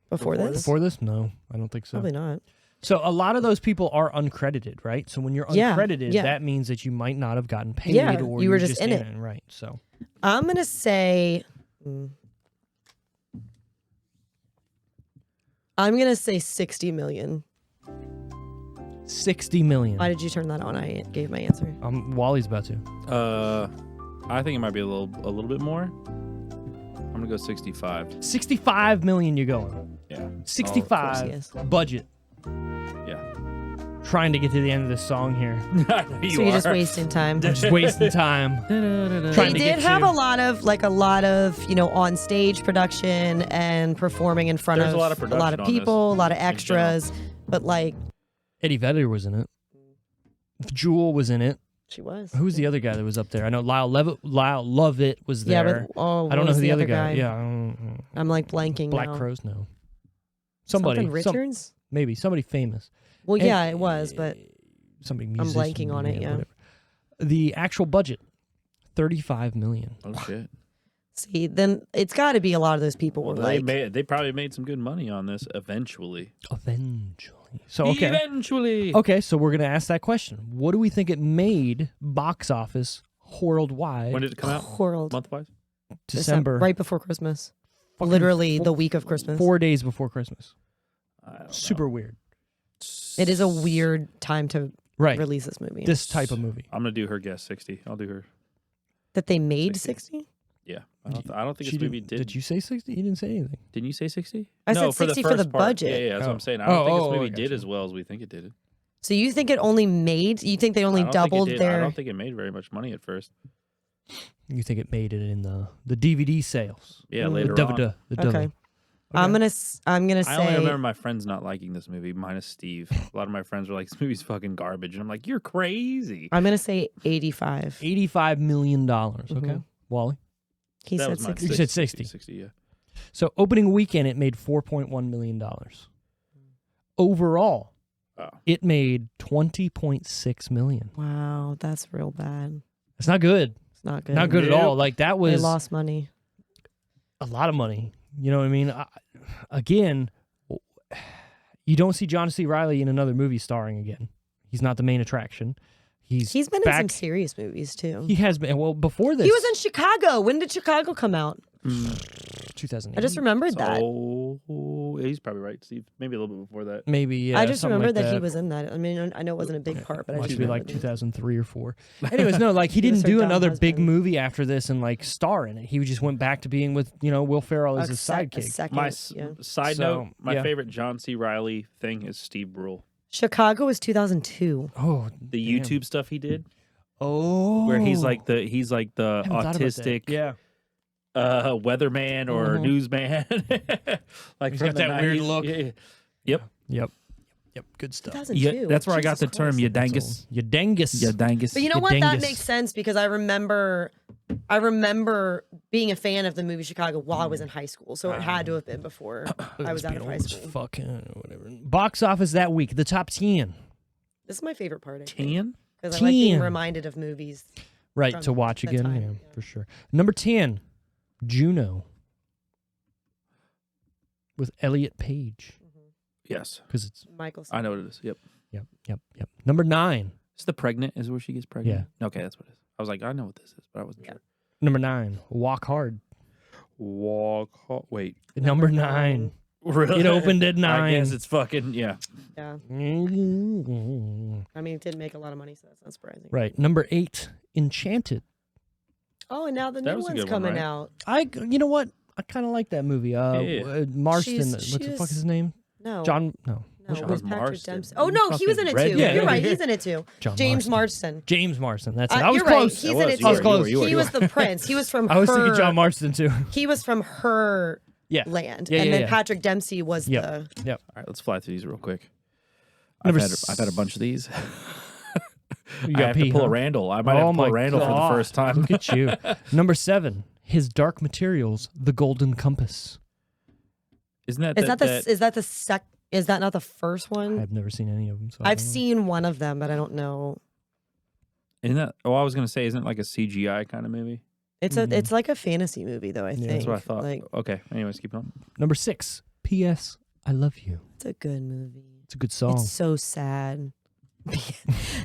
before this. Before this? No, I don't think so. Probably not. So a lot of those people are uncredited, right? So when you're uncredited, Yeah. that means that you might not have gotten paid Yeah, or you were you're just in it. right? So I'm gonna say. I'm gonna say 60 million. 60 million. Why did you turn that on? I gave my answer. Wally's about to. I think it might be a little bit more. I'm gonna go 65. 65 million you're going. Yeah. 65 yes. budget. Yeah. Trying to get to the end of this song here. you So you're just wasting time. Just wasting time. They Trying to did get have you. a lot of on stage production and performing in front There's of a lot of production on people, a lot of general. extras, but like Eddie Vedder was in it. Jewel was in it. she was. Who's the other guy that was up there? I know Lyle Lovett was Yeah, there. but I don't know what was who the other guy. Yeah, I don't know. I'm like blanking Black now. Crows. No. Somebody. Something Richards? Maybe somebody famous. Well, And- yeah, it was, but Somebody. I'm Musician, blanking on it, yeah. whatever. The actual budget, 35 million. Oh shit. see, then it's got to be a lot of those people were like, They probably made some good money on this eventually. Eventually. So okay. Eventually. Okay, so we're gonna ask that question. What do we think it made box office worldwide? When did it come out? World. Month-wise? December, right before Christmas. fucking Literally the week of Christmas. 4 days before Christmas. I don't Super weird. It is a weird time to Right. release this movie. This type of movie. I'm gonna do her guess 60. I'll do her. That they made 60. 60? Yeah. I don't think She this movie didn't- did. Did you say 60? You didn't say anything. Didn't you say 60? I no, said 60 for the first part. budget. Yeah, that's what Oh. I'm saying. I don't think I this movie got did you. as well as we think it did. So you think it only made? You think they only I don't think it doubled did. their? I don't think it made very much money at first. You think it made it in the DVD sales? Yeah, Mm. later The on. DVD. Okay. I'm gonna I only say remember my friends not liking this movie, minus Steve. A lot of my friends were like, "This movie's fucking garbage," and I'm like, "You're crazy." I'm gonna say 85. $85 million. Okay. Mhm. Wally? He That said was mine. 60. You said 60. 60, yeah. So opening weekend, it made $4.1 million. Overall, Oh. it made $20.6 million. Wow, that's real bad. It's not good. It's not good. Not good at Nope. all. Like that They was lost money. a lot of money. You know what I mean? Again, you don't see John C. Reilly in another movie starring again. He's not the main attraction. He's been back. in some serious movies too. He has been. Well, before this, He was in Chicago. When did Chicago come out? 2008. I just remembered that. Oh, he's probably right, Steve. Maybe a little bit before that. Maybe. Yeah, I just something remembered like that he was in that. I mean, I know it wasn't a big part, but I Must just be like remembered that. 2003 or 4. Anyways, no, like he He was didn't her do dumb another big husband. movie after this and like star in it. He just went back to being with Will Ferrell as A his sec- a sidekick. second, My yeah. side So, note, my yeah. favorite John C. Reilly thing is Steve Brule. Chicago was 2002. Oh, The damn. YouTube stuff he did, Oh, where he's like the I hadn't thought about that. autistic Yeah, weatherman or Mhm. newsman. Like He's from got the that weird 90s. look. Yeah. Yep. Good stuff. 2002. Yeah, that's where I got the Jesus term Christ. Yadangus. Yadangus. Yadangus. But you know You what? That dingus. makes sense because I remember being a fan of the movie Chicago while I was in high school. So it had to have been before I was out of high school. Fucking whatever. Box office that week. The top 10. This is my favorite part. I think, Tan? because I like being 10. reminded of movies. Right, From to watch that again. time, Yeah, yeah. for sure. Number 10, Juno. With Elliot Page. Yes. Because it's, Michael. I know what it is. Yep. yep. Number 9. Is the pregnant is where she gets pregnant? Yeah. Okay, that's what it is. I was like, I know what this is, but I wasn't sure. Number 9, Walk Hard. Wait. Number 9. Really? It opened at 9. I guess it's fucking, yeah. Yeah. Mm. I mean, it did make a lot of money, so that's not surprising. Right. Number 8, Enchanted. Oh, and now the That new was a one's good one, coming right? out. You know what? I kind of like that movie. Yeah. Marston. She's- What's the fuck is his name? No. John. No. No, Charles with Patrick Marston. Dempsey. Oh no, he was in it Fucking too. red- You're Yeah. right, he's in it too. John James Marston. Marston. James Marston. That's it. I was You're close. Right. He's That in was- it you were- too. you were- you were. He was the prince. He was from I was her. thinking John Marston too. He was from her Yeah. land, Yeah, and yeah, then yeah. Patrick Dempsey was Yep. the. Yep. All right, let's fly through these real quick. Number I've had a bunch of these. You I got have pee, to pull huh? a Randall. I might have to pull a Randall for the first time. Look at you. Number 7. His Dark Materials, The Golden Compass. Isn't that Is that not the first one? I've never seen any of them. So I I've don't know. seen one of them, but I don't know. Isn't that? Oh, I was gonna say, isn't it like a CGI kind of movie? It's like a fantasy movie though. I think That's what I thought. Like Okay. Anyways, keep going. Number 6. P.S. I Love You. it's a good movie. It's a good song. It's so sad.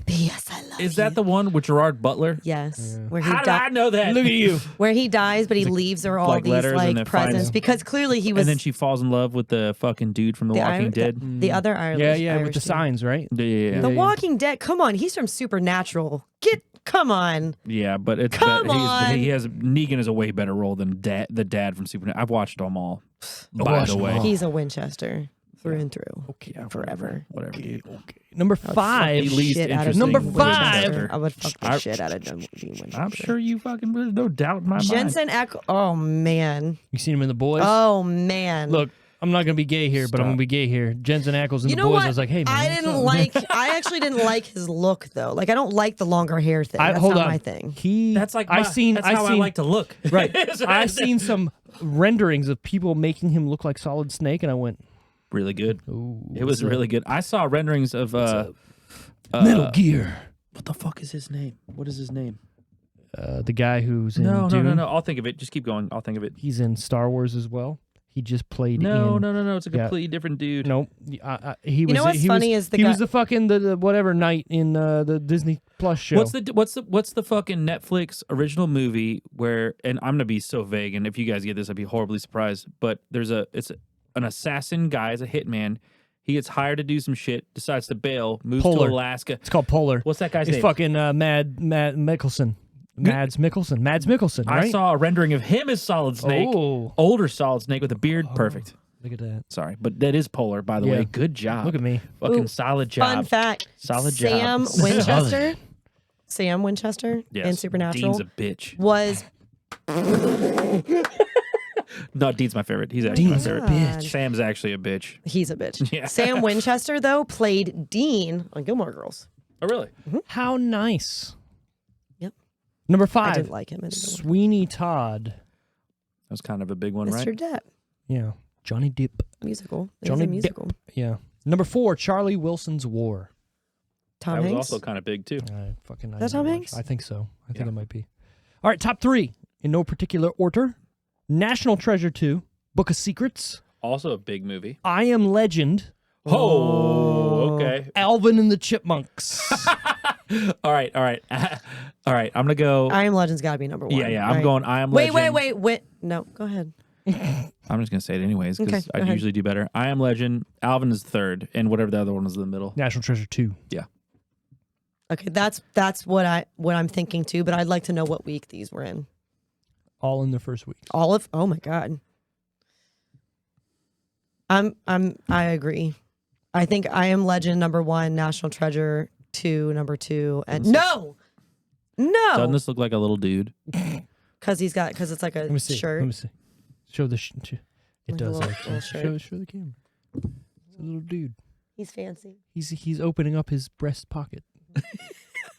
P.S. I love you. Is that the one with Gerard Butler? Yes, Yeah. where he How did I know that? Look at you. where he dies, but he leaves her all like these letters and like then presents finds- because clearly he was And then she falls in love with the fucking dude from The Walking Dead. The other Irish. Yeah, yeah, with Irish the dude. signs, right? Yeah. The Walking Dead. Come on, he's from Supernatural. Come on. Yeah, but it's Come on. he has Negan is a way better role than the dad from Supernatural. I've watched them all. By watched the them way, all. He's a Winchester through and through. Okay, Forever. whatever. Dude. Number I would 5. the least shit out of interesting Number Dean 5. Winchester. I would fuck the I- shit out of Dean Winchester. I'm sure you fucking there's no doubt in my mind. Jensen Ackles. Oh man. You seen him in The Boys? Oh man. Look, I'm not gonna be gay here, but I'm Stop. gonna be gay here. Jensen Ackles in You The know Boys. what? I was like, hey man, I what's didn't up? like. I actually didn't like his look though. Like I don't like the longer hair thing. That's hold not on. my thing. That's like I seen how I like to look. right. I seen some renderings of people making him look like Solid Snake, and I went, Really good. ooh, It was really good. I saw renderings of Metal Gear. What the fuck is his name? What is his name? The guy who's in No. Dune. I'll think of it. Just keep going. I'll think of it. He's in Star Wars as well. He just played No. in. It's a completely different dude. Nope. He was. know what's he funny was, is the he guy- was the fucking the whatever knight in the Disney Plus show. What's the fucking Netflix original movie where? And I'm gonna be so vague, and if you guys get this, I'd be horribly surprised. But it's an assassin guy, is a hitman. He gets hired to do some shit, decides to bail, moves Polar. to Alaska. It's called Polar. What's that guy's It's name? fucking Mads Mikkelsen. Mads Mikkelsen, right? I saw a rendering of him as Solid Snake, Oh, older Solid Snake with a beard. Perfect. look at that. Sorry, but that is Polar, by the Yeah. way. Good job. Look at me. Fucking Ooh, solid job. Fun fact. Solid job. Sam Winchester. Sam Winchester Yes. in Supernatural Dean's a bitch. was No, Dean's my favorite. He's actually Dean's my a favorite. bitch. Sam's actually a bitch. he's a bitch. Yeah. Sam Winchester though played Dean on Gilmore Girls. Oh, really? How nice. Yep. Number I 5. didn't like him. Sweeney Todd. That was kind of a big one, Mr. right? Depp Yeah. Johnny Depp. musical. It Johnny was a musical. Yeah. Number 4. Charlie Wilson's War. Tom That was Hanks. also kind of big, too. I fucking. That Tom Hanks? I think so. I think Yeah. it might be. All right, top 3 in no particular order. National Treasure 2, Book of Secrets, Also a big movie. I Am Legend, Oh, okay. Alvin and the Chipmunks. All right. All right. I'm going to go. I Am Legend's got to be number 1. Yeah. I'm right? going I Am Wait, Legend. wait. No, go ahead. I'm just going to say it anyways because Okay, go I ahead. usually do better. I Am Legend. Alvin is third. And whatever the other one was in the middle. National Treasure 2. Okay, that's what I'm thinking too. But I'd like to know what week these were in. All in the first week. All of. Oh my god. I agree. I think I Am Legend number 1, National Treasure 2 number 2, and no, Doesn't this look like a little dude? because it's like Let me a see. shirt. Let me see. Show the. It Like a does. little- actually. little shirt. Show the camera. It's a little dude. He's fancy. He's opening up his breast pocket.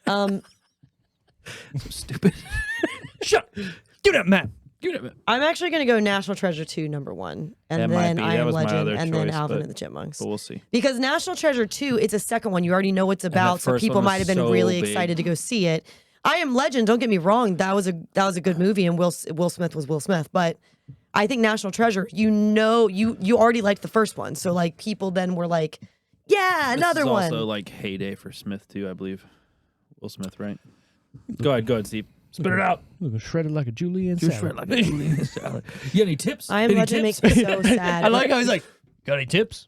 Um, So stupid. Shut. Do that, Matt. I'm actually gonna go National Treasure 2 number 1, and That might then be. I That Am was my Legend, other and then choice, Alvin but- and the Chipmunks. But we'll see. Because National Treasure 2, it's a second one. You already know what it's about, so first people one was might have been so really big. excited to go see it. I Am Legend, don't get me wrong, that was a good movie, and Will Smith was Will Smith. But I think National Treasure, you already liked the first one, so like people then were like, yeah, another this is one. Also, like heyday for Smith too, I believe. Will Smith, right? Go ahead, Steve. Spit it out. Looking shredded like a julienne You salad. shred like a julienne salad. You got any tips? I Am Any Legend tips? makes me so sad. I like how he's like, got any tips?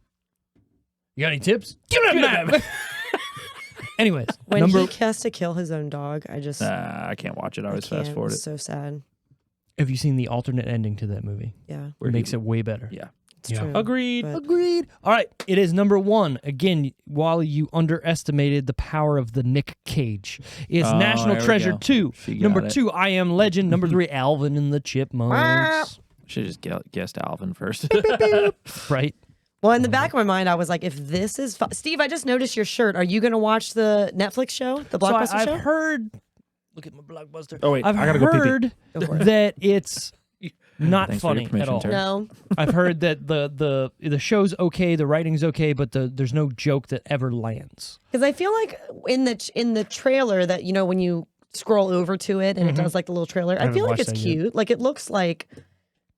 You got any tips? Give it up, Matt. Anyways, when number he has to kill his own dog, I just I can't watch it. I always fast can't. forward It's it. so sad. Have you seen the alternate ending to that movie? Yeah. It makes it way better. Yeah. It's true. Agreed. But- Agreed. All right, it is number 1. Again, Wally, you underestimated the power of the Nick Cage. It's Oh, National there we Treasure go. 2. She got Number it. 2, I Am Legend. Number 3, Alvin and the Chipmunks. Should have just guessed Alvin first. Right? Well, in the back of my mind, I was like, if this is Steve, I just noticed your shirt. Are you going to watch the Netflix show, the Blockbuster So I've show? heard. Look at my Blockbuster. Oh, wait, I've I gotta go pee-pee. heard Go for it. that it's not Thanks for your funny at permission, all. Terry. No. I've heard that the show's okay, the writing's okay, but there's no joke that ever lands. Because I feel like in the trailer that, you know, when you scroll over to it and it does like the little trailer, I haven't feel like watched it's that yet. cute. Like it looks like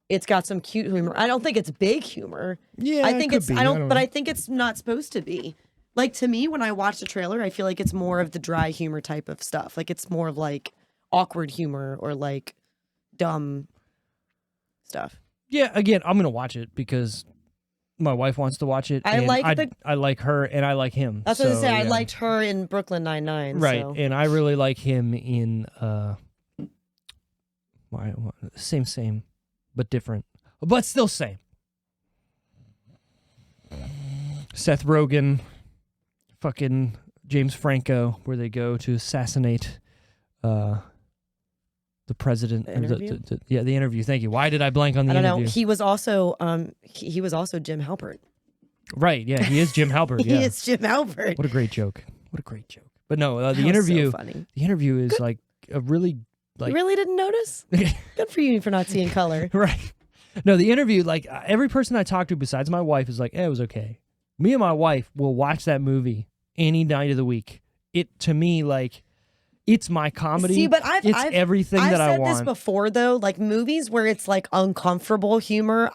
it's got some cute humor. I don't think it's big humor. Yeah, I think it could it's be. I don't know. but I think it's not supposed to be. Like to me, when I watch the trailer, I feel like it's more of the dry humor type of stuff. Like it's more of like awkward humor or like dumb stuff. Yeah, again, I'm gonna watch it because my wife wants to watch it. I and like I like her and I like him. That's what I so, say. I yeah. liked her in Brooklyn Nine-Nine. Right, So. and I really like him in same, but different, but still same. Seth Rogen, fucking James Franco, where they go to assassinate the president. The interview? The interview. Thank you. Why did I blank on the I don't interview? know. He was also he was also Jim Halpert. Right, yeah, he is Jim Halpert. Yeah. He is Jim Halpert. What a great joke. What a great joke. But no, the That was interview. So funny. The interview is like a really like You really didn't notice? Good for you for not seeing color. right. No, the interview, like every person I talk to besides my wife is like, it was okay. Me and my wife will watch that movie any night of the week. It to me like it's my comedy. See, but it's I've everything I've that I said want. this before though. Like movies where it's like uncomfortable humor,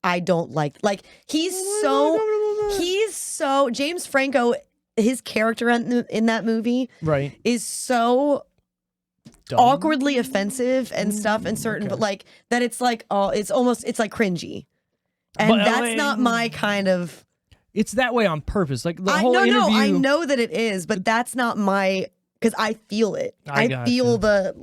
I don't like. Like he's so James Franco. His character in that movie Right. is so Dumb. awkwardly offensive and stuff and certain, okay. but like that it's like it's like cringy, and But, that's not my kind of. It's that way on purpose. Like the I whole no, interview. I know that it is, but that's not my because I feel it. I gotcha. feel the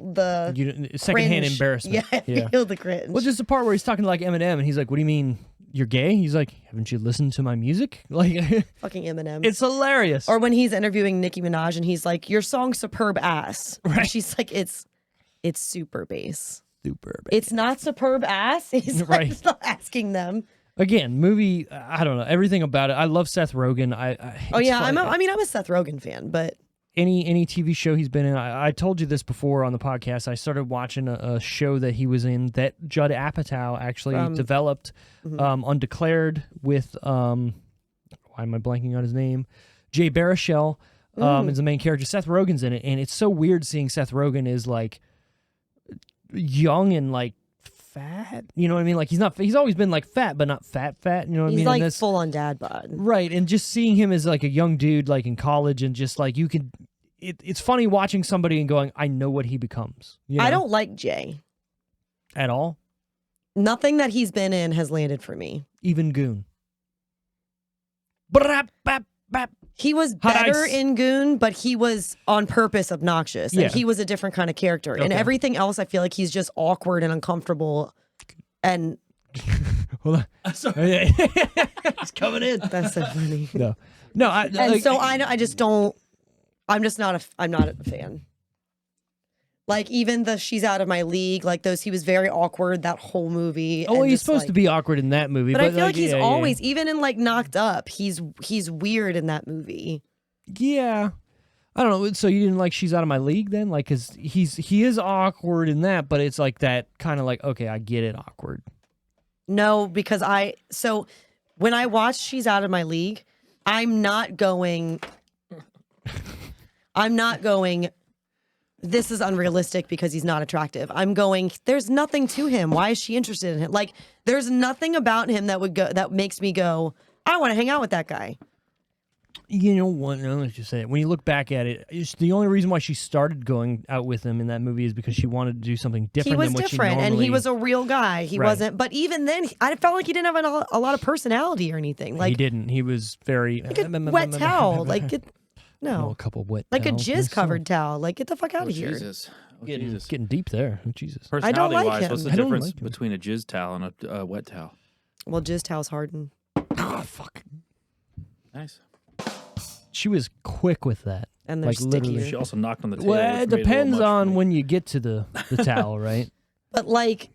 Secondhand cringe. embarrassment. Yeah, I feel the cringe. Well, just the part where he's talking to like Eminem, and he's like, "What do you mean you're gay?" He's like, "Haven't you listened to my music?" Like, Fucking Eminem. it's hilarious. Or when he's interviewing Nicki Minaj and he's like, "Your song's superb ass." Right. And she's like, "It's super bass. Super. It's not superb ass." He's like, Right. still asking them. Again, movie. I don't know everything about it. I love Seth Rogen. Oh it's yeah, funny. I'm a Seth Rogen fan, but any TV show he's been in. I told you this before on the podcast. I started watching a show that he was in that Judd Apatow actually developed, Undeclared with why am I blanking on his name? Jay Baruchel is the main character. Seth Rogen's in it, and it's so weird seeing Seth Rogen is like young and like fat. You know what I mean? Like he's always been like fat, but not fat. You know what I he's mean? like And this- full on dad bod. Right, and just seeing him as like a young dude, like in college, and just like you could, it's funny watching somebody and going, I know what he becomes. You know? I don't like Jay. At all. Nothing that he's been in has landed for me. Even Goon. Brap. He was Hot better Ice. in Goon, but he was on purpose obnoxious. Yeah. And he was a different kind of character. And Okay. everything else, I feel like he's just awkward and uncomfortable. And Hold on. Sorry. He's coming in. that's so funny. No, And so I just don't. I'm not a fan. Like even the She's Out of My League, like those, he was very awkward that whole movie. Oh, and he's just, supposed like- to be awkward in that movie, But I feel like he's yeah. always, even in like Knocked Up, he's weird in that movie. Yeah. I don't know. So you didn't like She's Out of My League then? Like, cause he is awkward in that, but it's like that kind of like, okay, I get it, awkward. No, because when I watch She's Out of My League, I'm not going, this is unrealistic because he's not attractive. I'm going, there's nothing to him. Why is she interested in him? Like, there's nothing about him that makes me go, I want to hang out with that guy. You know what? No, let's just say it. When you look back at it, it's the only reason why she started going out with him in that movie is because she wanted to do something different. He was than what different, she normally... and he was a real guy. He Right. wasn't, but even then, I felt like he didn't have a lot of personality or anything. Like he didn't. He was very a wet towel. Like, No. A couple wet Like a towels jizz covered towel. Like, get the fuck out of here. Jesus. Oh, Getting, Jesus. getting deep there. Oh, Jesus. I don't like Personality-wise, him. what's the I don't difference like him. between a jizz towel and a wet towel? Well, jizz towels harden. Oh, fuck. Nice. She was quick with that. And they're Like, literally. stickier. She also knocked on the table. Well, which it made a little depends much for on me. when you get to the towel, right? But like,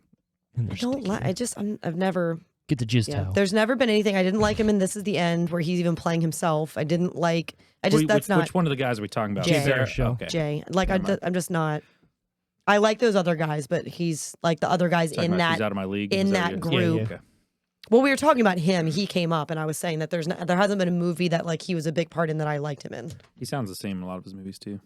And I they're don't like. sticky. I've never. Get the jizz Yeah. towel. There's never been anything I didn't like him in This Is the End where he's even playing himself. I didn't like. Which one of the guys are we talking about? Jay. Baruchel. Okay. Jay. Like Never mind. I'm just not. I like those other guys, but he's like the other guys Talking in about he's that. out of my league. in Is that you? group. Okay. Well, we were talking about him. He came up, and I was saying that there hasn't been a movie that like he was a big part in that I liked him in. He sounds the same in a lot of his movies too.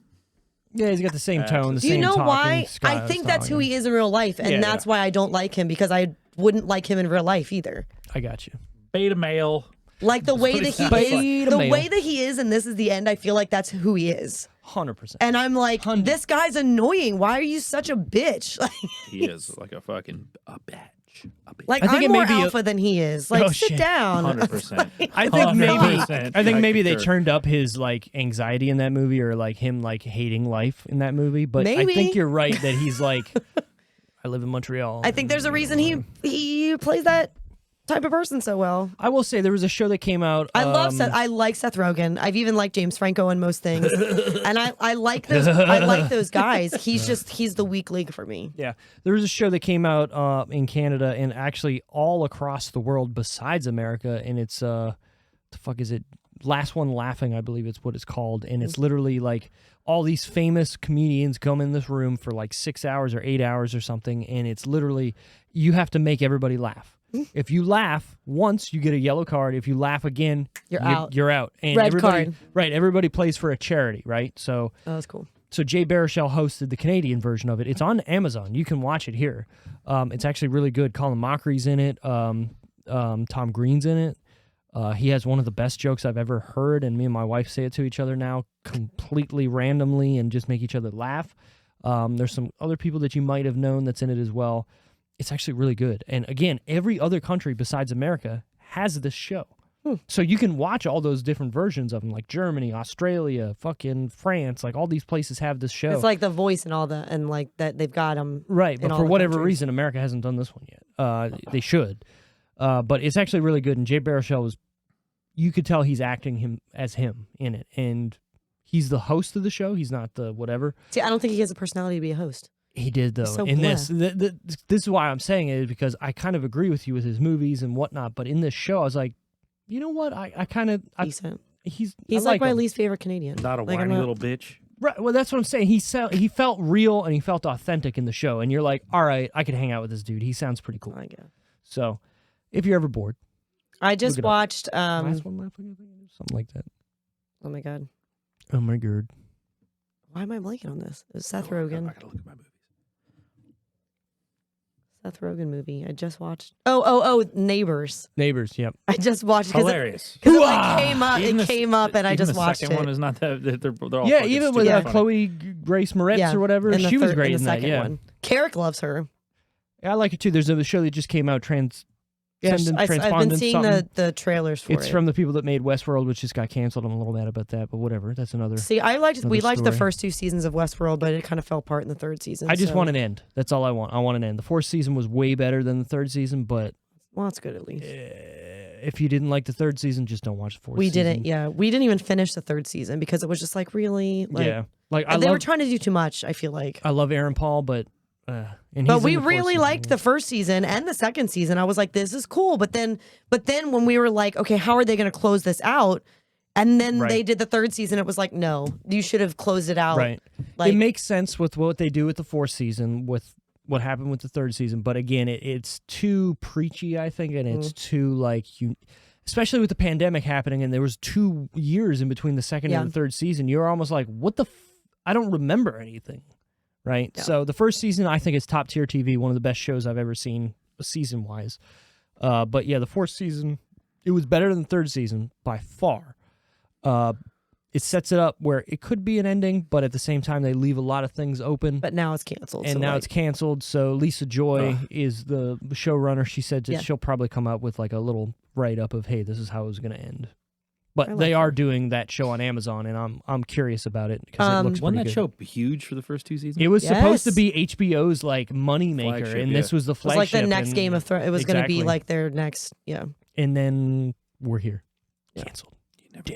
Yeah, he's got the same tone, the Do you same know talking why? style- I think that's who style, he is in real life, and Yeah, that's why I don't like him because I wouldn't like him in real life either. I got you. Beta male. Like the way that he Beta is, the male. way that he is, and This Is the End. I feel like that's who he is, 100%. and I'm like, 100. this guy's annoying. Why are you such a bitch? He is like a fucking a bitch. A bitch. Like I think I'm it may more be a- alpha than he is. Like Oh, sit shit. down. 100%. I think maybe 100%. I think maybe they concur. turned up his like anxiety in that movie or like him like hating life in that movie. But I Maybe. think you're right that he's like I live in Montreal. I think there's a reason he plays that type of person so well. I will say there was a show that came out. I love Seth. I like Seth Rogen. I've even liked James Franco in most things, and I like those. I like those guys. He's the weak link for me. Yeah, there was a show that came out in Canada and actually all across the world besides America, and it's the fuck is it? Last One Laughing, I believe it's what it's called, and it's literally like all these famous comedians come in this room for like 6 hours or 8 hours or something, and it's literally you have to make everybody laugh. If you laugh once, you get a yellow card. If you laugh again, You're out. You're out. And Red everybody, card. Right, everybody plays for a charity, right? So Oh, that's cool. So Jay Baruchel hosted the Canadian version of it. It's on Amazon. You can watch it here. It's actually really good. Colin Mockery's in it. Tom Green's in it. He has one of the best jokes I've ever heard, and me and my wife say it to each other now completely randomly and just make each other laugh. There's some other people that you might have known that's in it as well. It's actually really good. And again, every other country besides America has this show. So you can watch all those different versions of them, like Germany, Australia, fucking France, like all these places have this show. It's like The Voice and all that, and like that they've got them Right, but all for the whatever countries. reason, America hasn't done this one yet. They should. But it's actually really good. And Jay Baruchel was, you could tell he's acting him as him in it. And he's the host of the show. He's not the whatever. See, I don't think he has a personality to be a host. He did, though. So in bleh. this is why I'm saying it, is because I kind of agree with you with his movies and whatnot. But in this show, I was like, you know what? I kind of, Decent. he's He's I like my him. least favorite Canadian. Not a Like, I'm whiny little bitch. Right. Well, that's what I'm saying. He felt real and he felt authentic in the show. And you're like, all right, I could hang out with this dude. He sounds pretty cool. I guess. So if you're ever bored, I just Look it up. watched. last one laughing, I think, something like that. Oh my god, Oh my god. why am I blanking on this? It was Seth I Rogen. gotta look at my movies. Seth Rogen movie. I just watched. Oh, Neighbors. Neighbors. Yep. I just watched because Hilarious. it like came up. Even It the- came up, and I even just the watched second it. one is not that. They're all Yeah, fucking even with stupid funny. Chloe Grace Moretz or whatever, in the she was third- great in in the that. second Yeah. one. Carrick loves her. Yeah, I like it too. There's a show that just came out, Yeah, I've been Transpondence seeing something. the trailers for It's it. from the people that made Westworld, which just got canceled. I'm a little mad about that, but whatever. That's another. See, we another liked the story. first 2 seasons of Westworld, but it kind of fell apart in the 3rd season. I just so- want an end. That's all I want. I want an end. The 4th season was way better than the 3rd season, but Well, that's good at least. if you didn't like the 3rd season, just don't watch the 4th We season. didn't. Yeah, we didn't even finish the 3rd season because it was just like really. Like, Yeah. Like they were love trying to do too much. I feel like. I love Aaron Paul, but and But he's we in the 4th really season, liked yeah. the 1st season and the 2nd season. I was like, this is cool. But then when we were like, okay, how are they going to close this out? And then Right. they did the 3rd season. It was like, no, you should have closed it out. Right. Like, it makes sense with what they do with the 4th season, with what happened with the 3rd season. But again, it's too preachy, I think, and it's too like you, especially with the pandemic happening, and there was 2 years in between the 2nd Yeah. and the 3rd season. You're almost like, what the? I don't remember anything. Right. Yeah. So the 1st season, I think, is top tier TV, one of the best shows I've ever seen season wise. But yeah, the 4th season, it was better than the 3rd season by far. It sets it up where it could be an ending, but at the same time, they leave a lot of things open. but now it's canceled. And so now like, it's canceled. So Lisa Joy is the showrunner. She said that Yeah. she'll probably come up with like a little write up of, hey, this is how it was going to end. But they are doing that show on Amazon, and I'm curious about it because it looks pretty Wasn't that good. show huge for the first 2 seasons? It was supposed to be HBO's like moneymaker, Flagship, and this was the It was flagship. like the next and Game of Thrones. It was going to be exactly. like their next, And then we're here. Yeah. Canceled.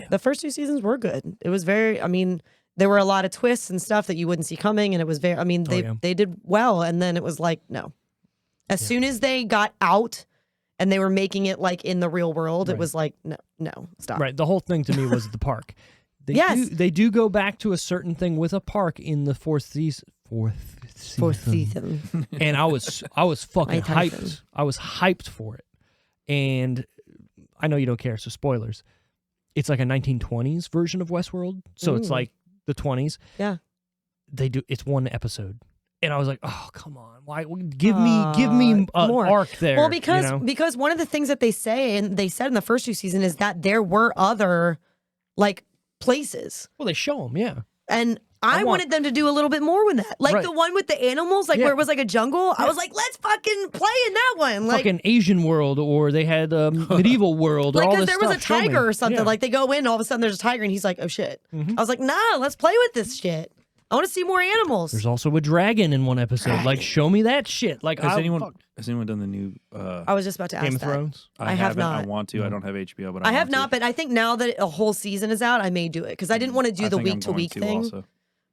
The first 2 seasons were good. It was very, I mean, there were a lot of twists and stuff that you wouldn't see coming, and it was very, I mean, they did well, and then it was like, no. As soon as they got out and they were making it like in the real world, it was like, no, stop. Right. The whole thing to me was the park. They do go back to a certain thing with a park in the fourth season. And I was fucking hyped. I was hyped for it. And I know you don't care, so spoilers. It's like a 1920s version of Westworld. So it's like the 20s. Yeah. It's one episode. And I was like, oh, come on. Why give me an arc there. Well, because one of the things that they say, and they said in the first 2 seasons, is that there were other like places. Well, they show them, yeah. And I wanted them to do a little bit more with that. Like the one with the animals, like where it was like a jungle. I was like, let's fucking play in that one. Like fucking Asian world, or they had medieval world. Like, because there was a tiger or something. Like they go in, all of a sudden there's a tiger, and he's like, oh shit. I was like, nah, let's play with this shit. I want to see more animals. There's also a dragon in one episode. Like, show me that shit. Like, has anyone done the new? I was just about to ask Game of Thrones. I have not. I want to. I don't have HBO, but I have not. But I think now that a whole season is out, I may do it because I didn't want to do the week to week thing. Also.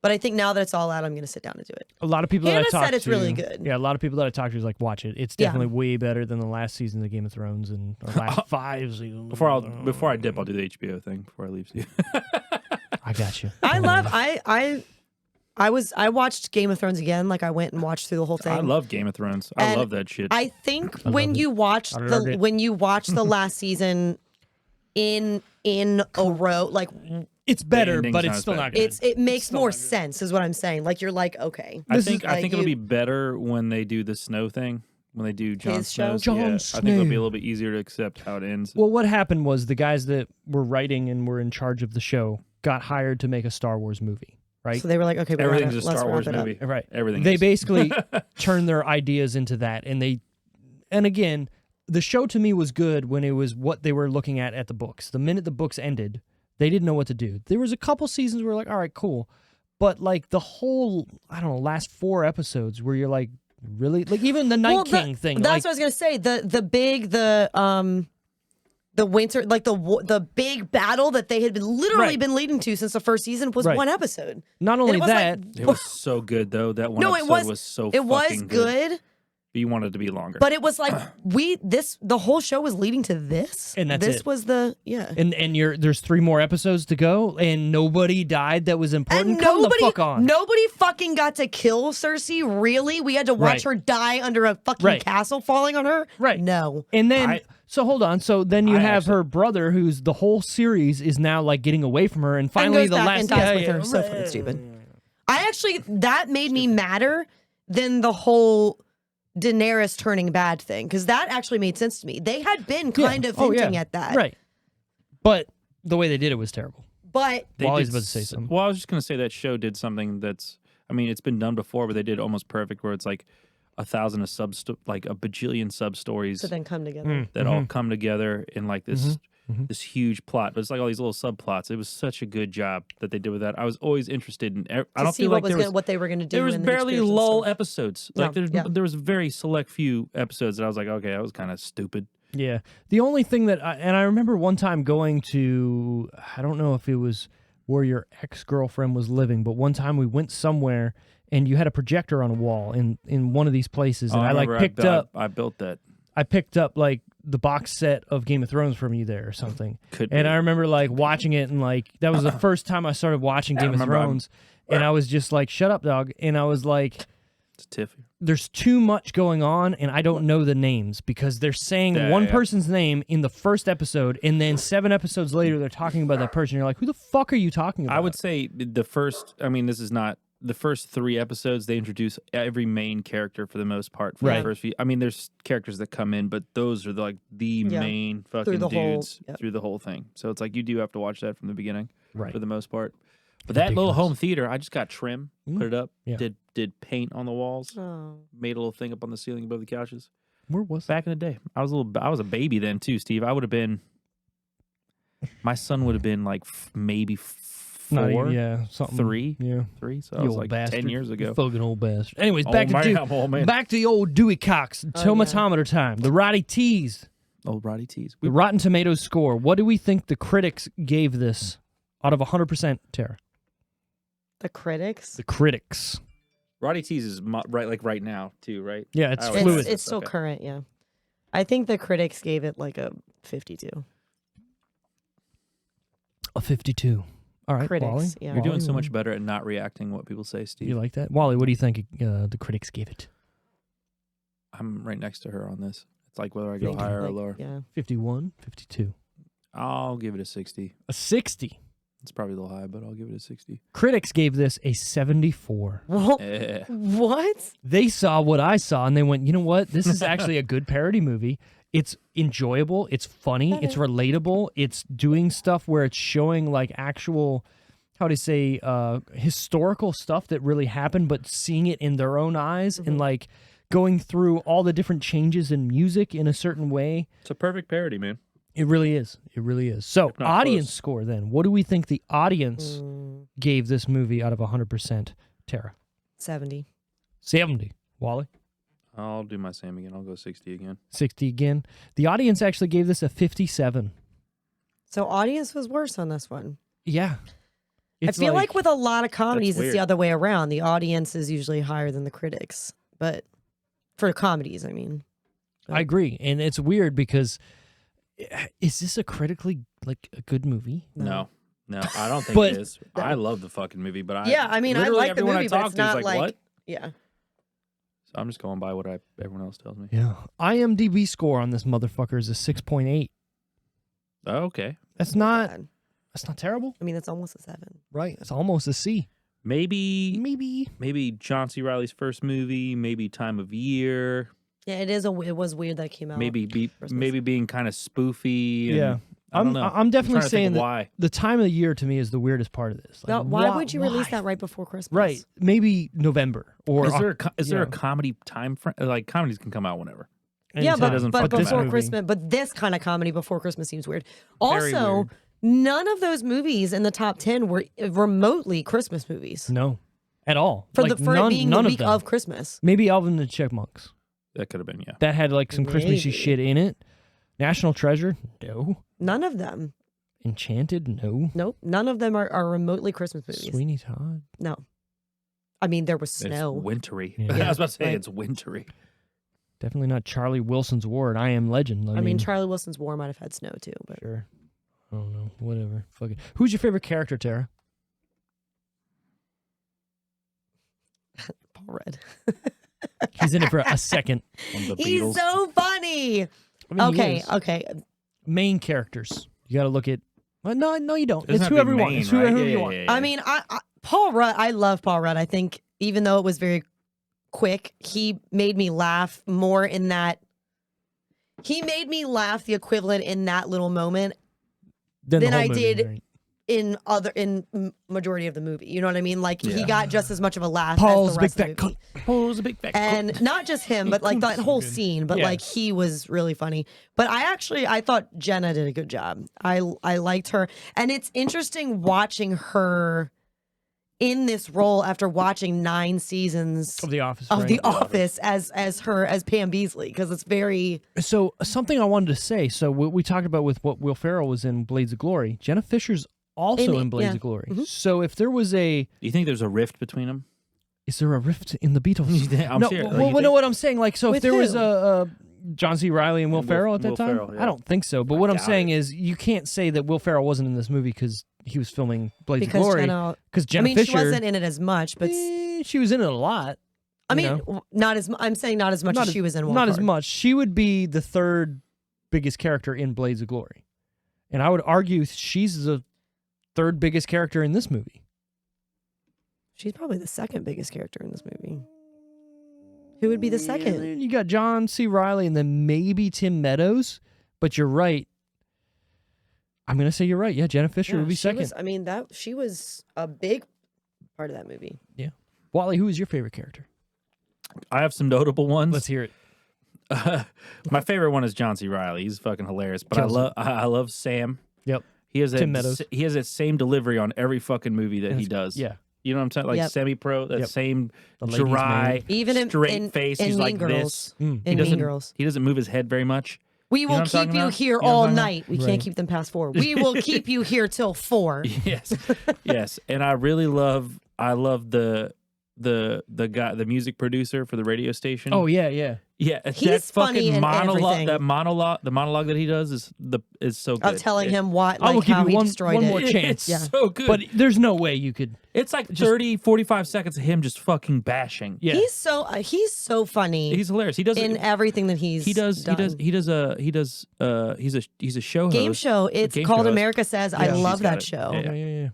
But I think now that it's all out, I'm going to sit down and do it. A lot of people Hannah that I talked said it's to, really good. Yeah, a lot of people that I talked to is like, watch it. It's definitely way better than the last season of Game of Thrones and the last 5 seasons. Before I dip, I'll do the HBO thing before I leave you. I got you. I watched Game of Thrones again. Like I went and watched through the whole thing. I love Game of Thrones. I love that shit. I think when you watch the last season in a row, like it's better, but it's still not good. It makes more sense, is what I'm saying. Like you're like, okay. I think it'll be better when they do the snow thing. When they do Jon Snow's, I think it'll be a little bit easier to accept how it ends. Well, what happened was the guys that were writing and were in charge of the show got hired to make a Star Wars movie. Right. So they were like, okay, everything's a Star Wars movie. Right. Everything. They basically turned their ideas into that. And again, the show to me was good when it was what they were looking at the books. The minute the books ended, they didn't know what to do. There was a couple seasons where like, all right, cool. But like the whole, I don't know, last 4 episodes where you're like, really? Like even the Night King thing. That's what I was going to say. The winter, like the big battle that they had been literally been leading to since the first season was one episode. Not only that, it was so good though. That one episode was so it was fucking good. But you wanted it to be longer. But it was like the whole show was leading to this. And that's this it. was the And there's 3 more episodes to go, and nobody died that was important. Come the fuck on. Nobody fucking got to kill Cersei, really? We had to watch her die under a fucking castle falling on her? Right. No. And then so hold on. So then you have her brother, who's the whole series is now like getting away from her, and finally the last guy with her. So fucking stupid. That made me madder than the whole Daenerys turning bad thing, because that actually made sense to me. They had been kind of hinting at that. Right. But the way they did it was terrible. But Wally's about to say something. Well, I was just going to say that show did something that's, I mean, it's been done before, but they did almost perfect, where it's like 1,000 like a bajillion sub stories to then come together. that all come together in like this this huge plot. But it's like all these little subplots. It was such a good job that they did with that. I was always interested in. I don't feel like what they were going to do. There was barely lull episodes. Like Yeah. there was very select few episodes that I was like, okay, that was kind of stupid. Yeah. The only thing that I remember one time going to, I don't know if it was where your ex-girlfriend was living, but one time we went somewhere and you had a projector on a wall in one of these places, and I built that. I picked up like the box set of Game of Thrones from you there or something. And I remember like watching it, and like that was the first time I started watching Game of Thrones, and I was just like, shut up, dog. And I was like, it's Tiffy. There's too much going on, and I don't know the names, because they're saying one person's name in the first episode, and then 7 episodes later they're talking about that person. You're like, who the fuck are you talking about? I would say the first, I mean, this is not, the first 3 episodes, they introduce every main character for the most part. For the first few, I mean, there's characters that come in, but those are like the main fucking dudes through the whole thing. So it's like you do have to watch that from the beginning, for the most part. But that little home theater, I just got trim, put it up, did paint on the walls, made a little thing up on the ceiling above the couches. Where was back in the day? I was a baby then too, Steve. I would have been My son would have been like maybe Not even- 4, yeah, something. 3, Yeah. 3. So You that was old like bastard. 10 years ago. You fucking old bastard. Anyways, Oh, back man, to I'm old man. back to the old Dewey Cox. Tomatometer time. The Roddy T's. Old Roddy T's. The Rotten Tomatoes score. What do we think the critics gave this out of 100%, Tara? The critics. The critics. Roddy T's is right now too, right? Yeah, it's I always- fluid. It's still Okay. current, yeah. I think the critics gave it like a 52. A 52. All right, Critics, Wally. yeah. You're doing so Wally, much better at not reacting to what people say, Steve. You like that? Wally, what do you think the critics gave it? I'm right next to her on this. It's like whether I go Thank you. higher or Like, lower. yeah. 51, 52. I'll give it a 60. A 60. It's probably a little high, but I'll give it a 60. Critics gave this a 74. Well, Eh. what? They saw what I saw and they went, you know what? This is actually a good parody movie. It's enjoyable. It's funny. It's relatable. It's doing stuff where it's showing like actual, how do you say, historical stuff that really happened, but seeing it in their own eyes and like going through all the different changes in music in a certain way. It's a perfect parody, man. It really is. It really is. So, not audience close. score then. What do we think the audience gave this movie out of 100%, Tara? 70. 70. Wally? I'll do my same again. I'll go 60 again. 60 again. The audience actually gave this a 57. So audience was worse on this one. Yeah. I feel like with a lot of comedies, it's weird. the other way around. The audience is usually higher than the critics. But for comedies, I mean. I agree. And it's weird because is this a critically like a good movie? No, I don't think But- it is. I love the fucking movie, but Yeah, I mean, I literally like the everyone movie, I but talk it's to is not like, like- what? Yeah. So I'm just going by what everyone else tells me. Yeah. IMDb score on this motherfucker is a 6.8. Oh, okay. That's not Bad. terrible, I mean, it's almost a 7. right? It's almost a C. Maybe Maybe. John C. Reilly's first movie. Maybe time of year. Yeah, it was weird that it came out. Maybe Christmas. being kind of spoofy. And Yeah. I don't know. I'm definitely trying to think saying of that why. the time of the year to me is the weirdest part of this. Like, Now, why would you release why? that right before Christmas? Right. Maybe November or Is there a yeah. comedy time frame? Like comedies can come out whenever. Yeah, anytime. doesn't but fuck with this before movie- Christmas, but this kind of comedy before Christmas seems weird. Very Also, weird. none of those movies in the top 10 were remotely Christmas movies. No, at all. For Like, it being none the week them. of Christmas. Maybe Alvin and the Chipmunks. That could have been, yeah. That had like some Christmassy Maybe. shit in it. National Treasure? No. None of them. Enchanted? No. Nope. None of them are remotely Christmas movies. Sweeney Todd? No. I mean, there was It's snow. wintry. Yeah. I was about to say Right. it's wintry. Definitely not Charlie Wilson's War and I Am Legend. I mean, Charlie Wilson's War might have had snow too, but sure. I don't know. Whatever. Fuck it. Who's your favorite character, Tara? Paul Rudd. He's in it for a second. One of the He's Beatles. so funny. I mean, he Okay, is. okay. Main characters. You got to look at. Well, no, you don't. Doesn't It's have to be whoever you want. main, It's whoever right? you Yeah, want. yeah, yeah. I mean, Paul Rudd. I love Paul Rudd. I think even though it was very quick, he made me laugh more in that. He made me laugh the equivalent in that little moment Then the than whole I movie, did right? in majority of the movie. You know what I mean? Like he Yeah. got just as much of a laugh Paul's as the big rest fat of the movie. cunt. Paul's a big fat cunt. And not just him, but like that whole scene. But Yeah. like he was really funny. But I thought Jenna did a good job. I liked her, and it's interesting watching her in this role after watching 9 seasons Of The Office. of right? The Office as Pam Beasley, because it's very So something I wanted to say. So what we talked about with what Will Ferrell was in Blades of Glory. Jenna Fisher's also in Blades yeah. of Glory. Mhm. So if there was a, You think there's a rift between them? is there a rift in the Beatles? I'm no, serious. Like, well, you know think- what I'm saying. Like, so if With there was who? a John C. Reilly and Will And Will- Ferrell at that Will time, Ferrell, yeah. I don't think so. But what I'm doubt saying it. is, you can't say that Will Ferrell wasn't in this movie because he was filming Blades because of Glory. Jenna. Because I Jenna mean, Fisher, she wasn't in it as much, but she was in it a lot. I you mean, know? not as I'm saying not as much Not as she was in. Not as Wild Card. much. She would be the third biggest character in Blades of Glory, and I would argue she's the third biggest character in this movie. She's probably the second biggest character in this movie. Who would be the second? You got John C. Reilly and then maybe Tim Meadows, but you're right. I'm gonna say you're right. Yeah, Jenna Fisher would be she second. was- I mean, she was a big part of that movie. Wally, who is your favorite character? I have some notable ones. Let's hear it. My favorite one is John C. Reilly. He's fucking hilarious. But Kills it. I love Sam. Yep. He has Tim Meadows. He has that same delivery on every fucking movie that he does. Yeah. You know what I'm saying? Like Yep. semi-pro, that Yep. same The ladies' dry, man. Even straight face. in He's Mean like Girls. this. In Mean Girls. He doesn't move his head very much. We will what I'm keep talking you about? here You know what all I'm talking about? night. We Right. can't keep them past 4. We will keep you here till 4. Yes, yes. And I really love. I love the guy, the music producer for the radio station. Oh yeah, yeah. yeah. He's that funny fucking in monologue. everything. The monologue that he does is so good. Of telling him what, I will like give how you he one destroyed more it. chance. Yeah. so good. But there's no way you could. It's like 30, 45 seconds of him just fucking bashing. Yeah. He's so funny. He's hilarious. He does in everything that he's done. he's a show host. Game show. It's Game called show host. America Says. I Yeah, love she's got that it. show. Yeah.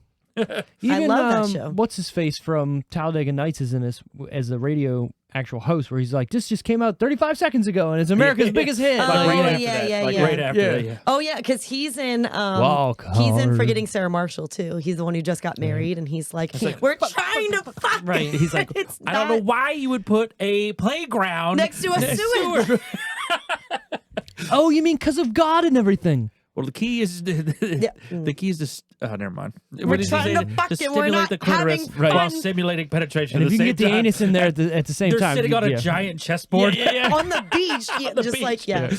Even, love that show. What's his face from Talladega Nights is in this as the radio actual host, where he's like, "This just came out 35 seconds ago, and it's America's biggest hit." Oh, Like right after yeah, that. yeah, Like yeah. right after Yeah. that. Yeah. Oh yeah, because he's in Walk he's in hard. Forgetting Sarah Marshall too. He's the one who just got married, and he's like, "We're trying to fuck." Right. He's like, It's I don't know not why you would put a playground next to a sewer. Oh, you mean because of God and everything? Well, the key is the key is to. Oh, never mind. We're What did he trying say? to fuck it. We're stimulate not the clitoris having while fun. simulating penetration. And at if you the can get same the time. anus in there at the same They're time, sitting on a yeah. giant chessboard. On the beach, yeah, the just beach. like yeah.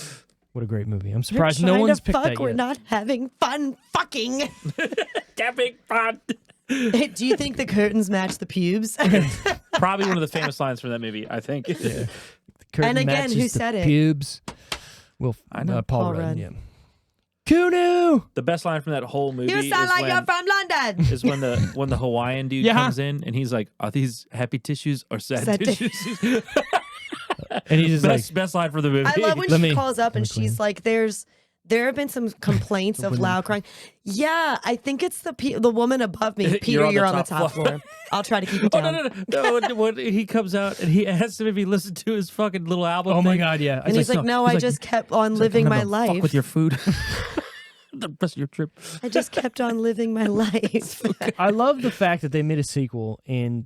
What a great movie! I'm We're surprised no trying one's to picked fuck. that We're yet. not having fun fucking. Having fun. Do you think the curtains match the pubes? Probably one of the famous lines from that movie. I think. Curtain And again, matches who the said it? Pubes. Well, I know. Paul Paul Rudd. Rudd. Yeah. Kunu. The best line from that whole movie You sound is like when, you're from London. is when the Hawaiian dude Yeah. comes in and he's like, "Are these happy tissues or sad Sad tissues?" And he's just best line for the movie. I love when Let she me- calls up and let me she's like, there have been some complaints of loud crying. Yeah, I think it's the woman above me. Peter, You're you're on on the the top floor. I'll try to keep it Oh down. no! When he comes out and he asks him if he listened to his fucking little album. Oh my thing. God! Yeah. And he's like, no, I just kept on living my Fuck life. with your food. The rest of your trip. I just kept on living my life. I love the fact that they made a sequel and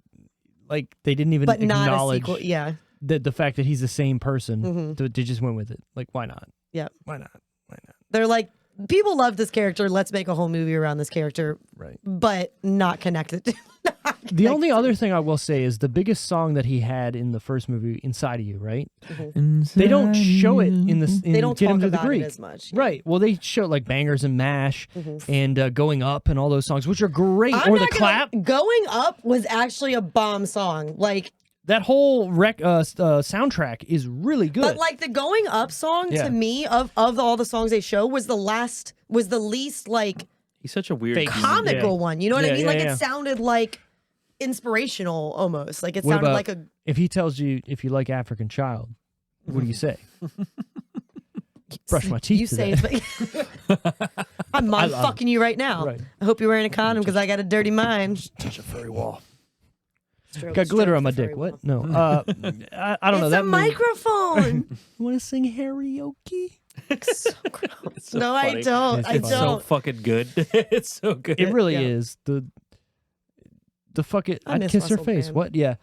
like they didn't even But not a acknowledge sequel. Yeah. the fact that he's the same person. Mhm. They just went with it. Like, why not? Yeah. Why not? Why not? They're like, people love this character. Let's make a whole movie around this character, Right. but not connected to The only other thing I will say is the biggest song that he had in the first movie, "Inside of You," right? They don't show it in the. They don't Get talk Him to the about Greek. it as much. Right. Well, they show like Bangers and Mash and Going Up and all those songs, which are great. I'm Or The not Clap. Going Up was actually a bomb song. Like, That whole soundtrack is really good. but like the Going Up song Yeah. to me of all the songs they show was the least like He's such a weird Fake. human. comical Yeah. one. You know what I Yeah, mean? yeah, Like yeah. it sounded like inspirational almost. Like it What sounded about like a if he tells you if you like African Child, what do you say? Brush my teeth. You to say that. it's I'm mind fucking you right now. Right. I hope you're wearing a condom because I got a dirty mind. touch a furry wall. Stroke- Got glitter stroke on my the dick. furry What? wall. No. I don't know It's that a movie- microphone. You want to sing karaoke? So gross. It's so No, funny. I don't. It's I It's don't. so fucking good. It's so good. It really Yeah. is. The fuck it. I I'd miss kiss her Russell face. Brand. What? Yeah.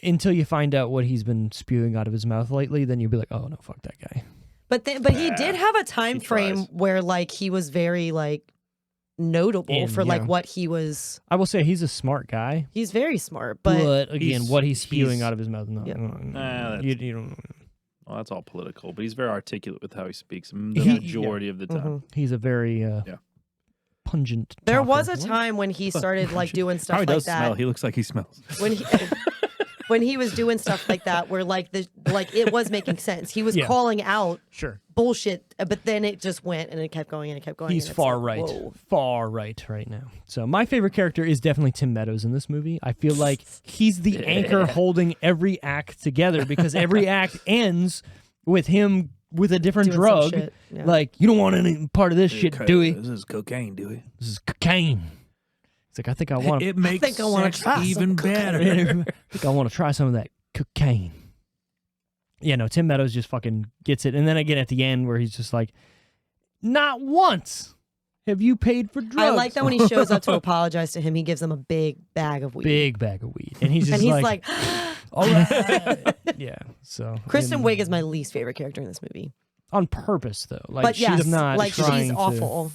Until you find out what he's been spewing out of his mouth lately, then you'll be like, oh no, fuck that guy. But he did have a time frame tries. where like he was very like notable for like yeah. what he was. I will say he's a smart guy, He's very smart, but but again, he's- what he's spewing he's- out of his mouth, no, Yeah. that's- you don't. Well, that's all political, but he's very articulate with how he speaks the He- majority of the time. Mhm. He's a very pungent. there talker. was a time when he started like doing stuff Probably like does that. smell. He looks like he smells. When he was doing stuff like that, where like it was making sense. He was Yeah. calling out Sure. bullshit, but then it just went and it kept going and it kept going. He's and it's far like, right. whoa. Far right now. So my favorite character is definitely Tim Meadows in this movie. I feel like he's the anchor holding every act together because every act ends with him with a different Doing some drug. shit, yeah. Like, you don't want any part of this shit, Dewey. This is cocaine, Dewey. This is cocaine. It's like, I think I want to It makes think I wanna sex try some even better. I think I want to try some of that cocaine. Yeah, no, Tim Meadows just fucking gets it. And then again at the end where he's just like, not once have you paid for drugs. I like that when he shows up to apologize to him, he gives him a big bag of weed. Big bag of weed. And he's just and he's like, like, all right. Yeah, so. Kristen Wiig is my least favorite character in this movie. on purpose though. Like But yes, she's not like trying she's to, awful.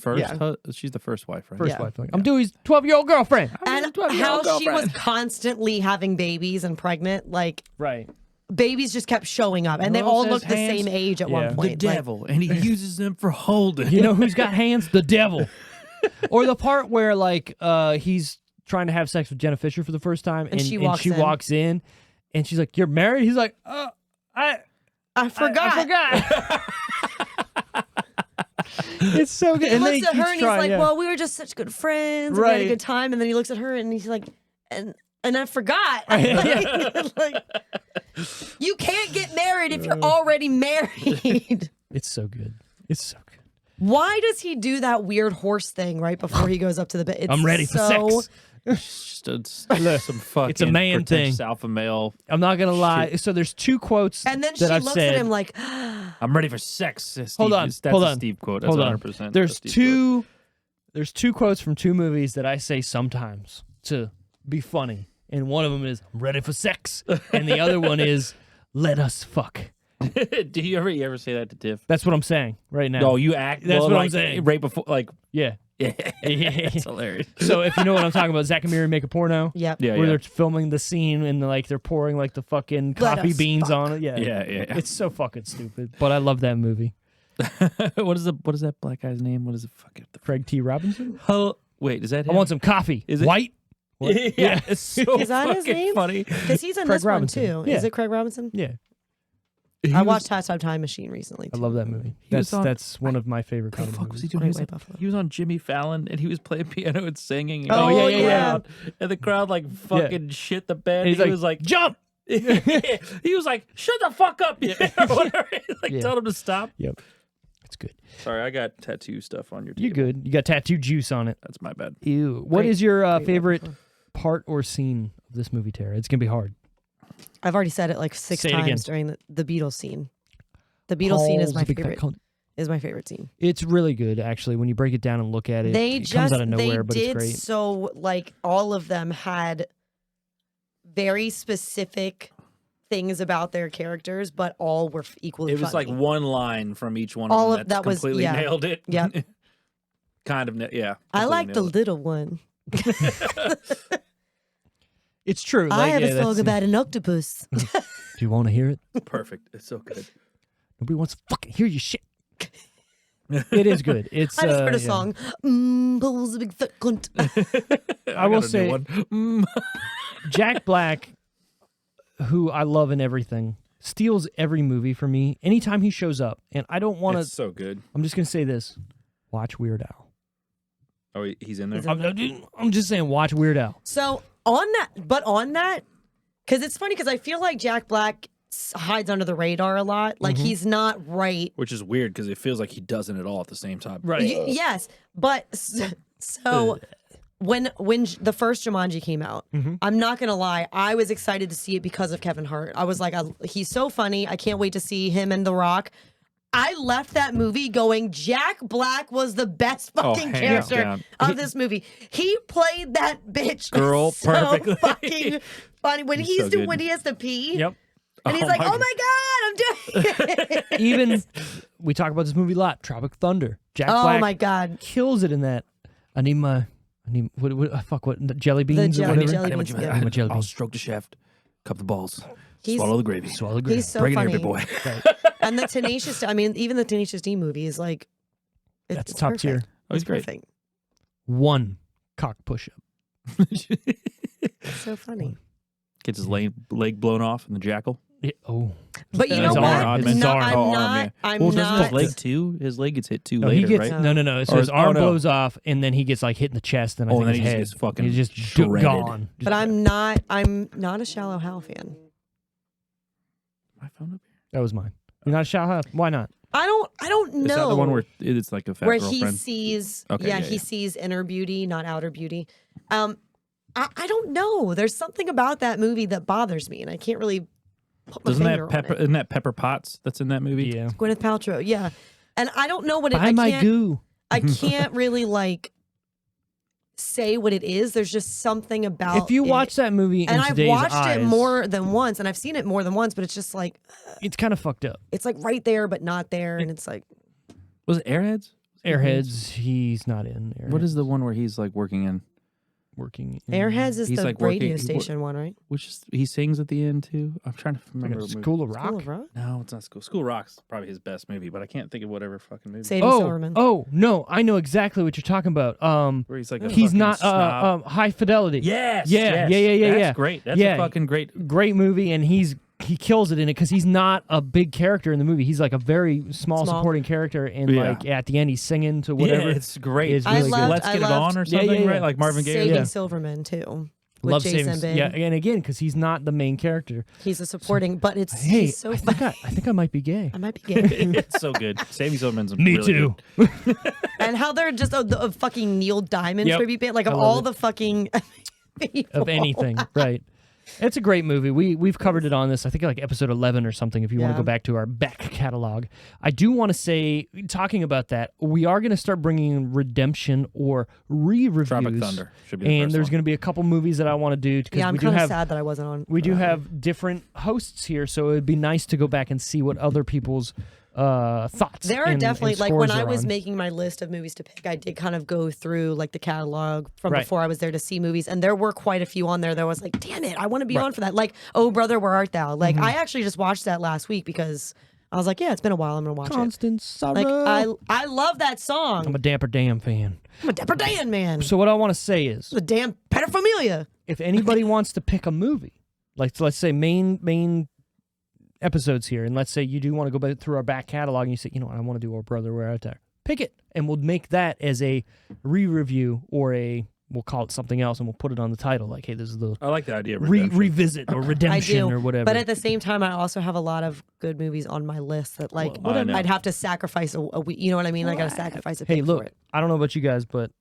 She's the first wife, right? First Yeah. wife. Like, I'm Dewey's 12-year-old girlfriend. And how she was constantly having babies and pregnant, like Right. babies just kept showing up, and they all looked the same age at Yeah. one The point. The like- devil, and he uses them for holding. You know who's got hands? The devil. Or the part where like he's trying to have sex with Jenna Fisher for the first time, And she walks in, and she's like, "You're married?" He's like, I forgot. I forgot. It's so good. He And then looks at her and he's like, yeah. "Well, we were just such good friends. And we had a Right. good time." And then he looks at her and he's like, "And I forgot." Like, you can't get married if you're already married. It's so good. It's so good. Why does he do that weird horse thing right before he goes up to the bed? It's I'm ready for so, sex. Just some fucking It's a man pretentious thing. alpha male. I'm not gonna lie. So there's two quotes And then she that I've looks said. at him like, I'm ready for sex. Steve. Hold on, That's hold a on, Steve quote. That's hold on. 100%. There's a Steve two. There's two quotes from two movies that I say sometimes to be funny, and one of them is "I'm ready for sex," and the other one is "Let us fuck." quote. Do you ever say that to Tiff? That's what I'm saying right now. No, you act. That's well, what I'm like, saying. Right before, like, Yeah. yeah, that's hilarious. So if you know what I'm talking about, Zach and Miri make a porno. "Yep." Yeah, Where yeah. they're filming the scene and like they're pouring like the fucking Let coffee us beans fuck. on it. Yeah. Yeah. It's so fucking stupid, but I love that movie. What is that black guy's name? What is it? Fuck it. Craig T. Robinson. Wait, is that him? I want some coffee. Is it- White? What? Yeah, it's so Is that his fucking name? funny. Because he's in Craig this Robinson. one too. Yeah. Is it Craig Robinson? Yeah. I watched Hot Tub Time Machine recently. I Too. love that movie. He was That's one of my favorite What kind the of fuck was movies. he doing? Great He was, White Buffalo. he was on Jimmy Fallon and he was playing piano and singing. And Oh, the yeah. crowd- And the crowd like fucking shit the bed. And He was like, jump. he was like, shut the fuck up, or whatever. Like, Yeah. told him to stop. Yep. It's good. Sorry, I got tattoo stuff on your table. You good. You got tattoo juice on it. That's my bad. Ew. What Great- is your great favorite Buffalo. part or scene of this movie, Tara? It's going to be hard. I've already said it like 6 Say it again. times during the Beatles scene. The Beatles scene is Paul's my a big fat favorite. cunt. Is my favorite scene. It's really good, actually. When you break it down and look at it, They it just comes out of nowhere, but they it's did great. so like all of them had very specific things about their characters, but all were equally. It was funny. like one line from each one All of of them that was- completely yeah. nailed it. Yep. kind of, yeah. I completely like the nailed it. little one. It's true. I Like, have yeah, a song that's- about an octopus. Do you want to hear it? Perfect. It's so good. Nobody wants to fucking hear your shit. It is good. It's. I just heard a yeah. song. Paul's a big fat cunt. I will got a new say- one. Mm. Jack Black, who I love in everything, steals every movie for me. Anytime he shows up, and I don't want It's to. so good. I'm just gonna say this: watch Weird Al. Oh, he's in there. He's I'm just saying, watch Weird Al. So on that, because it's funny because I feel like Jack Black hides under the radar a lot. Like Mm-hmm. he's not right. Which is weird because it feels like he doesn't at all at the same time. Yes, but so when the first Jumanji came out, Mm-hmm. I'm not gonna lie, I was excited to see it because of Kevin Hart. I was like, he's so funny. I can't wait to see him and The Rock. I left that movie going, Jack Black was the best fucking hands character down. of this movie. He played that bitch Girl so perfectly. fucking funny when He's so good. when he has to pee. Yep. And he's Oh like, my "Oh my god, I'm doing it." Even we talk about this movie a lot. Tropic Thunder. Jack Oh Black my god. kills it in that. I need what jelly beans or jelly- whatever. jelly I beans, need yeah. my- I'm a jelly I'll bean. stroke the shaft, cup the balls, He's- swallow the gravy. Swallow the He's so Bring it funny. here, big boy. And the Tenacious, I mean, even the Tenacious D movie is like, That's it's top perfect. tier. Oh, he's It's great. perfect. One cock push up. It's so funny. Gets his leg blown off in the jackal. Oh, But you know His what? arm, his No, arm. I'm Oh, arm, not. yeah. I'm Well, doesn't not. his leg too? His leg gets hit too no, later, he gets right? no. So Or- his arm oh, no. blows off, and then he gets like hit in the chest, and I Oh, think and his then he head. just gets fucking he's just shredded. gone. But I'm not a Shallow Hal fan. My phone up here. That was mine. You're not a shout out. Why not? I don't know. Is that the one where it's like a fat where girlfriend? he sees Okay, yeah, yeah, he yeah. sees inner beauty, not outer beauty. I don't know. There's something about that movie that bothers me, and I can't really put my Doesn't finger that on Pepper? it. Isn't that Pepper Potts that's in that movie? Yeah. Gwyneth Paltrow, yeah. And I don't know what it. Buy I my can't. goo. I can't really like. say what it is. There's just something about If you watch that movie and in I've today's watched eyes, it more than once, and I've seen it more than once, but it's just like it's kind of fucked up. it's like right there but not there, and it's like Was it Airheads? Airheads, he's not in. Airheads. What is the one where he's like working in? Airheads is He's the like radio working- station one, right? Which is, he sings at the end too. I'm trying to remember. what movie. School of Rock. School of Rock? No, it's not School. School Rock's probably his best movie, but I can't think of whatever fucking movie. Saving Silverman. Oh no, I know exactly what you're talking about. Where he's like, a He's fucking not snob. High Fidelity. Yes. Yeah. That's great. That's a fucking great. great movie, and he kills it in it because he's not a big character in the movie. He's like a very small. supporting character, and like at the end he's singing to whatever. Yeah, it's great. It's really good. Let's Get It On or something, right? Like Marvin Gaye. Saving Silverman too. With Love Jason Saving, Bigg. yeah, and again because he's not the main character. He's a supporting, but it's Hey, he's so I think I might be gay. I might be gay. It's so good. Saving Silverman's Me really too. good. And how they're just a fucking Neil Diamond Yep. tribute band, like of I love all it. the fucking people. Of anything, right? It's a great movie. We've covered it on this. I think like episode 11 or something. If you want to go back to our back catalog, I do want to say, talking about that, we are going to start bringing in redemption or re-reviews. Tropic Thunder should be the and first there's one. going to be a couple movies that I want to do because Yeah, I'm we do kind of have sad that I wasn't on. we for do that. have different hosts here, so it would be nice to go back and see what other people's thoughts. There are and definitely, like scores when I are was on. making my list of movies to pick, I did kind of go through like the catalog from Right. before I was there to see movies, and there were quite a few on there that was like, damn it, I want to be on for that. Like, Oh Brother, Where Art Thou? Like, I actually just watched that last week because I was like, yeah, it's been a while, I'm gonna watch Constant Sorrow. it. Like, I love that song. I'm a Dapper Dan fan. I'm a Dapper Dan man. So what I want to say is, The damn pedophilia. if anybody wants to pick a movie, like let's say main episodes here, and let's say you do want to go back through our back catalog and you say, you know what, I want to do Oh Brother, Where Art Thou? Pick it, and we'll make that as a re-review or we'll call it something else, and we'll put it on the title. Like, hey, this is the I like the idea of redemption. revisit or I redemption do, or whatever. but at the same time, I also have a lot of good movies on my list that, like, Well, I know. I'd have to sacrifice a week. You know what I mean? I got to sacrifice a hey, pick look, for it. I don't know about you guys, but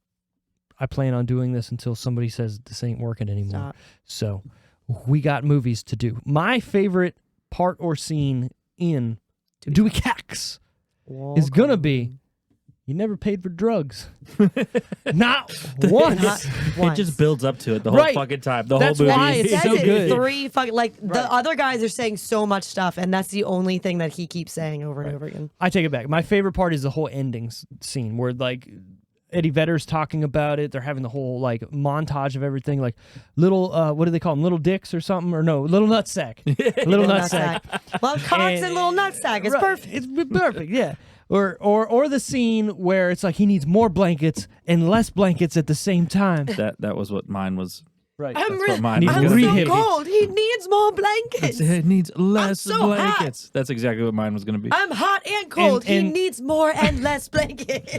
I plan on doing this until somebody says this ain't working anymore. Stop. So we got movies to do. My favorite part or scene in Dewey Cax is gonna be you never paid for drugs. Not once. Not It once. just builds up to it the whole Right. fucking time. The That's whole movie. why He it's says so it good. 3 fucking like the other guys are saying so much stuff, and that's the only thing that he keeps saying over and over again. I take it back. My favorite part is the whole ending scene where like Eddie Vedder's talking about it. They're having the whole like montage of everything, like little what do they call them? Little dicks or something? Or no, little nutsack. Little nutsack. Well, cocks and little nutsack. It's Right. perfect. It's perfect, yeah. Or the scene where it's like he needs more blankets and less blankets at the same time. That was what mine was. Right. I'm what mine was I'm gonna so be. Read it. cold. He needs more blankets. It needs less so hot. blankets. That's exactly what mine was going to be. I'm hot and cold. And- he needs more and less blankets.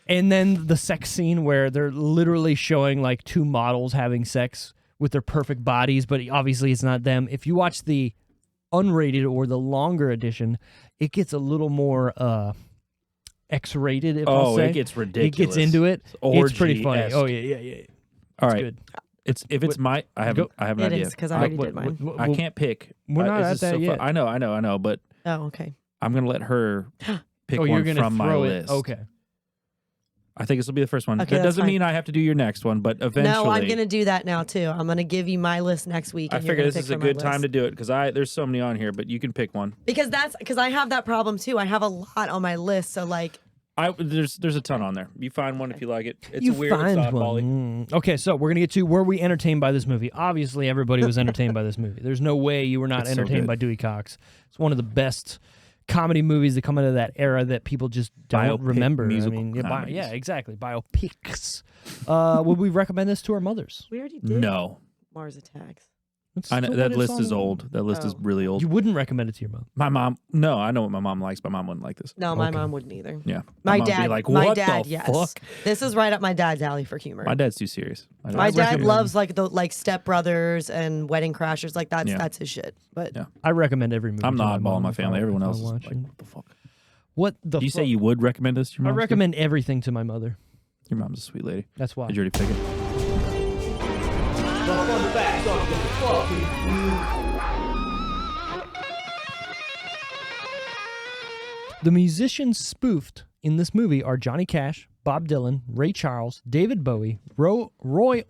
And then the sex scene where they're literally showing like two models having sex with their perfect bodies, but obviously it's not them. If you watch the unrated or the longer edition, it gets a little more X-rated, if I'll say. It gets It ridiculous. gets into it. It's pretty funny. Orgy-esque. Oh, yeah. All It's right. good. If it's my, I have Go. an It idea. is, 'cause I already did mine. I can't pick. We're not this at is that so yet. I know, but Oh, okay. I'm gonna let her pick You're one gonna from my throw it. list. Okay. I think this will be the first one. Okay, That that's doesn't fine. mean I have to do your next one, but eventually. No, I'm gonna do that now too. I'm gonna give you my list next week. I and you're figure gonna this pick is a from my good time list. to do it because there's so many on here, but you can pick one. because I have that problem too. I have a lot on my list, so like There's a ton on there. You find one if you like it. It's You a weird, find it's one. oddbally. Okay, so we're gonna get to were we entertained by this movie? Obviously, everybody was entertained by this movie. There's no way you were not It's so entertained good. by Dewey Cox. It's one of the best comedy movies that come out of that era that people just don't Biopic remember. musical I mean, comedies. yeah, exactly. Biopics. Would we recommend this to our mothers? we already did No, Mars Attacks. It's I know still that what list it's is on. old. That list is Oh. really old. You wouldn't recommend it to your mom. My mom, no, I know what my mom likes. My mom wouldn't like this. No, my Okay. mom wouldn't either. Yeah, My mom would dad, be like, my what dad, the yes. fuck? This is right up my dad's alley for humor. My dad's too serious. My dad recommend- loves like Step Brothers and Wedding Crashers. Like that's Yeah. that's his shit. But Yeah. I recommend every movie. I'm the to my oddball mom in my if family. I- Everyone if else I'm is like, watching. what the fuck? What the? Do you say fuck? you would recommend this to your I mom? recommend everything to my mother. Your mom's a sweet lady. That's why. Did you already pick it? The musicians spoofed in this movie are Johnny Cash, Bob Dylan, Ray Charles, David Bowie, Roy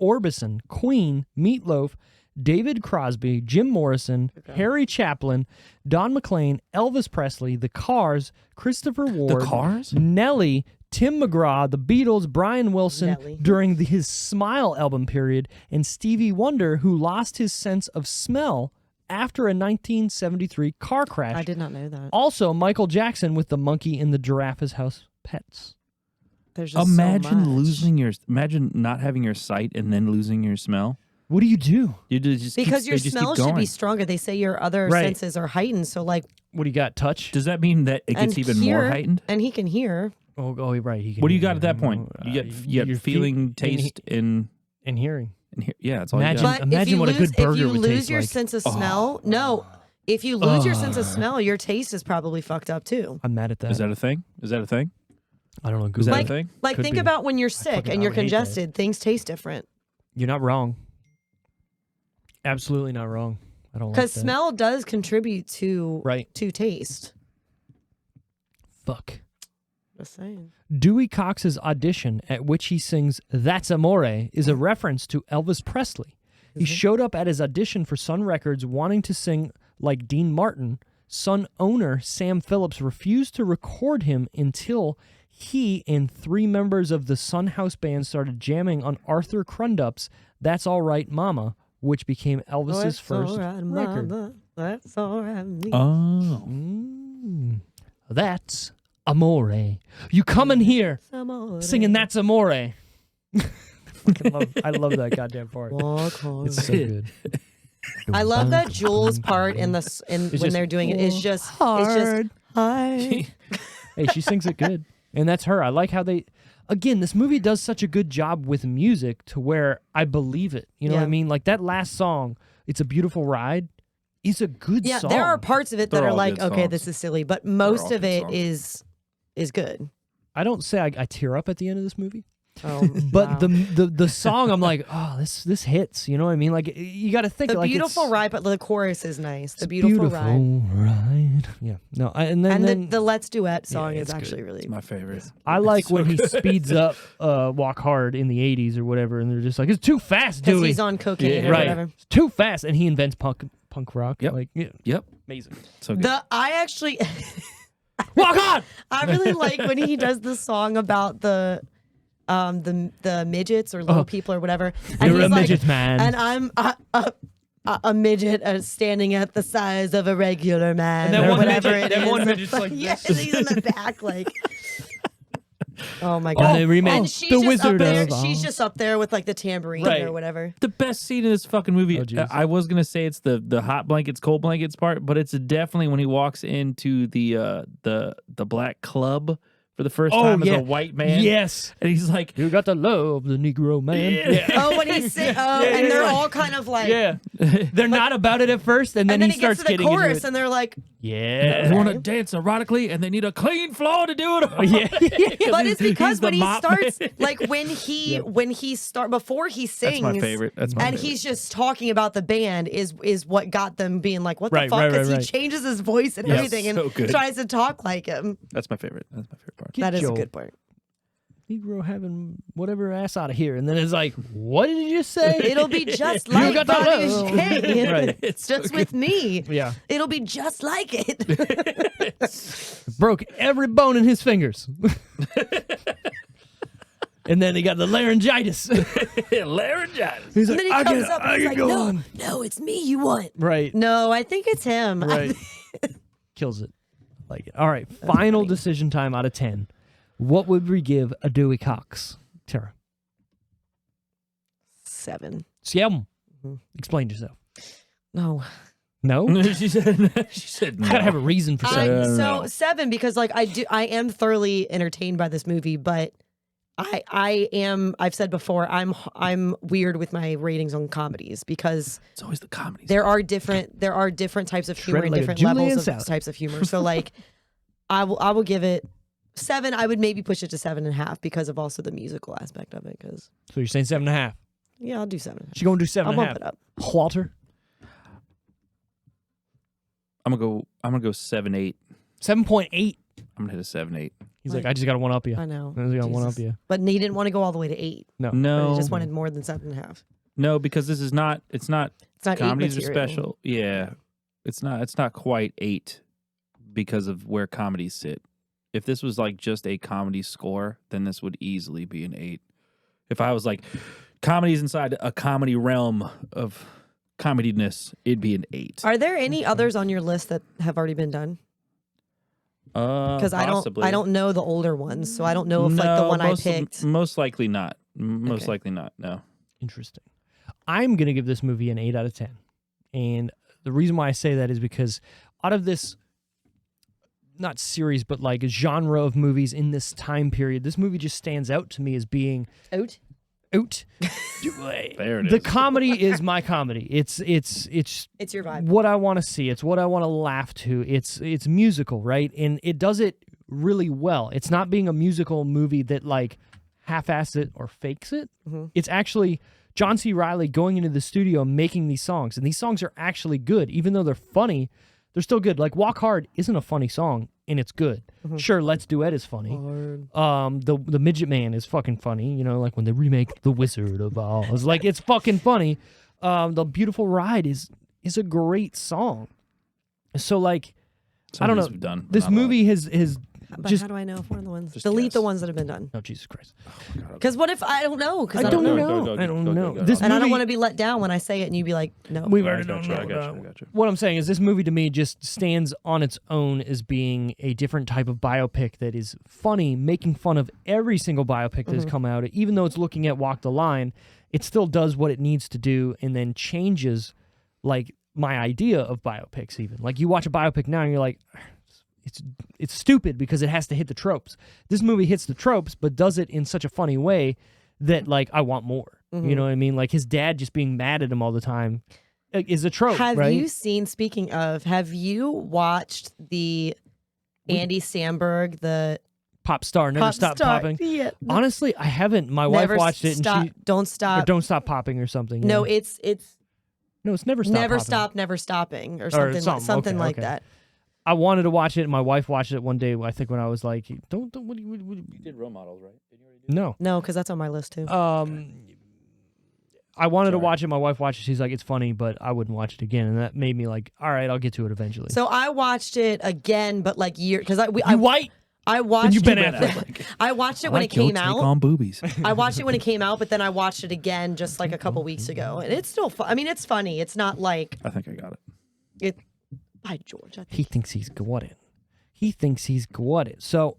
Orbison, Queen, Meatloaf, David Crosby, Jim Morrison, Harry Chaplin, Don McLean, Elvis Presley, The Cars, Christopher Ward, The Cars? Nelly, Tim McGraw, The Beatles, Brian Wilson Nelly. during his Smile album period, and Stevie Wonder, who lost his sense of smell after a 1973 car crash. I did not know that. Also, Michael Jackson with the monkey in the Giraffe's House Pets. There's just Imagine not having your sight and then losing your smell. What do you do? You just because your they just smell keep should be going. stronger. They say your other Right. senses are heightened. So like, What do you got? Touch? Does that mean that it gets and even hear, more heightened? And he can hear. Oh, right. He can What do you hear. got at that point? You get you're feeling, taste, and hearing. yeah, it's all Imagine- you got. But Imagine if you what a lose, good burger if you would lose taste your like. sense of smell, no. If you lose your sense of smell, your taste is probably fucked up too. I'm mad at that. Is that a thing? Is that a thing? I don't know. Is Google that it. a Like, thing? like Could think be. about when you're sick and you're would hate that. congested, things taste different. You're not wrong. Absolutely not wrong. I don't like that. Because smell does contribute to Right. to taste. Fuck. Just saying. Dewey Cox's audition at which he sings That's Amore is a reference to Elvis Presley. He showed up at his audition for Sun Records wanting to sing like Dean Martin. Sun owner Sam Phillips refused to record him until he and 3 members of the Sun House band started jamming on Arthur Crundup's That's All Right Mama, which became Elvis's first record. That's all right. Oh, That's Amore. You coming here singing That's Amore. I love that goddamn part. Walk hard. It's so good. I love that Jules part in when just they're doing it. It's just hard. hard. Hey, she sings it good. And that's her. I like how again, this movie does such a good job with music to where I believe it. You know what I Yeah. mean? Like that last song, It's a Beautiful Ride, is a good Yeah, song. there are parts of it that They're are all like, good okay, songs. this is silly, but most all of good it songs. is good. I don't say I tear up at the end of this movie. Oh, But wow. the song, I'm like, oh, this hits. You know what I mean? Like you got to think The like beautiful it's, ride, but the chorus is nice. The it's beautiful ride. ride. Yeah. No. And then The Let's Duet song Yeah, is it's good. actually really it's my favorite. I like so when he good. speeds up Walk Hard in the 80s or whatever, and they're just like, it's too fast, because Dewey. he's on cocaine Yeah. or right. whatever. It's too fast. And he invents punk rock. Yep. Like, yeah, Yep. amazing. So good. I actually Walk on! I really like when he does the song about the midgets or little people or whatever. And You're he's a like, midget, man. And I'm a midget standing at the size of a regular man that or one whatever midget- it that is. one midget's like yes, this. he's in the back like. Oh my And god! they remake And she's The just Wizard up there. of Oz. She's just up there with like the tambourine Right. or whatever. The best scene in this fucking movie. Oh, jeez. I was gonna say it's the hot blankets, cold blankets part, but it's definitely when he walks into the black club for the first time as a white man. Yes. and he's like, You got the love, the Negro man. Yeah. Oh, when he's and they're all kind of like. Yeah. They're not about it at first, and then, And then he it starts gets to the getting chorus, into it. and they're like, Yeah. they want to dance erotically, and they need a clean floor to do it. Yeah. but it's because he's the when he mop starts, man. like when he start before he sings, That's my favorite. That's my and favorite. he's just talking about the band is what got them being like, what the Right, fuck? right, Because right, he right. changes his voice and Yes, everything and so good. tries to talk like him. That's my favorite. That's my favorite part. Get That is a your good part. Negro having whatever ass out of here. And then it's like, what did you just say? It'll be just You like got the Bobby love. Shea. Right. It's just with me. Yeah. It'll be just like it. Broke every bone in his fingers. And then he got the laryngitis. Laryngitis. He's And like, then he I comes can, up and I he's can like, go no, on. no, it's me you want. Right. No, I think it's him. Right. Kills it. Like it. All right. Final decision time out of 10. What would we give a Dewey Cox? Tara. 7. 7. Explain yourself. No. No? she said no. Gotta have a reason for saying no. 7 because like I am thoroughly entertained by this movie, but I've said before I'm weird with my ratings on comedies because It's always the comedies. there are different types of humor Shredded and like a different Julian levels of salad. types of humor. So like I will give it 7. I would maybe push it to 7.5 because of also the musical aspect of it. Because So you're saying 7.5. yeah, I'll do 7.5. She gonna do 7.5. I'll bump it up. Walter. I'm gonna go 7-8. 7.8. I'm gonna hit a 7-8. He's like, I just got to one up you. I know. I just got to one up you. But he didn't want to go all the way to 8. No. No. He just wanted more than 7.5. No, because this is not. It's not. It's not comedies 8 are material. special. Yeah, it's not. It's not quite 8 because of where comedies sit. If this was like just a comedy score, then this would easily be an 8. If I was like, comedies inside a comedy realm of comediness, it'd be an 8. Are there any others on your list that have already been done? Because I don't know the older ones, so I don't know if like the one I picked. Most likely not. Most likely not. No. Interesting. I'm going to give this movie an 8 out of 10. And the reason why I say that is because out of this, not series, but like a genre of movies in this time period, this movie just stands out to me as being... Out? There it The is. comedy is my comedy. It's your vibe. what I want to see. It's what I want to laugh to. It's musical, right? And it does it really well. It's not being a musical movie that like half-asses it or fakes it. Mm-hmm. It's actually John C. Reilly going into the studio making these songs, and these songs are actually good. Even though they're funny, they're still good. Like Walk Hard isn't a funny song, and it's good. Mm-hmm. Sure, Let's Duet is funny. The Midget Man is fucking funny. You know, like when they remake The Wizard of Oz. Like, it's fucking funny. The Beautiful Ride is a great song. So, like, I don't know. Done. This movie has But just... how do I know if one of the ones? Just Delete guess. the ones that have been done. Oh, Jesus Christ. Because what if I don't know? Because I don't know. Go, I don't go, know. go. This And I don't movie- want to be let down when I say it and you be like, no. We've I already got done you, I got you. What I'm saying is this movie to me just stands on its own as being a different type of biopic that is funny, making fun of every single biopic that has come out. Even though it's looking at Walk the Line, it still does what it needs to do and then changes like my idea of biopics even. Like you watch a biopic now and you're like, it's stupid because it has to hit the tropes. This movie hits the tropes but does it in such a funny way that like I want more. You know what I mean? Like his dad just being mad at him all the time is a trope, Have right? you seen, speaking of, have you watched the Andy Samberg, the Pop Star, Never Pop Stop Star? Popping? Yeah. Honestly, I haven't. My wife Never watched it and stop, she... Don't or Stop. Don't Stop Popping or something. No, yeah. it's No, it's Never Stop Never Popping. Stop, Never Stopping or something, something. Okay, like okay. that. I wanted to watch it, and my wife watched it one day, I think when I was like, don't what do you... You did role models, right? Didn't you already do No. No, because that's on my list too. I wanted to Sorry. watch it. My wife watched it. She's like, it's funny, but I wouldn't watch it again. And that made me like, all right, I'll get to it eventually. So I watched it again, but like because I white? I watched You've been it. at it. I watched it when it your came take out. on boobies. I watched it when it came out, but then I watched it again just like a couple weeks ago, and it's still fun. I mean, it's funny. It's not like I think I got it. it. By George, I think. He thinks he's got it. He thinks he's got it. So,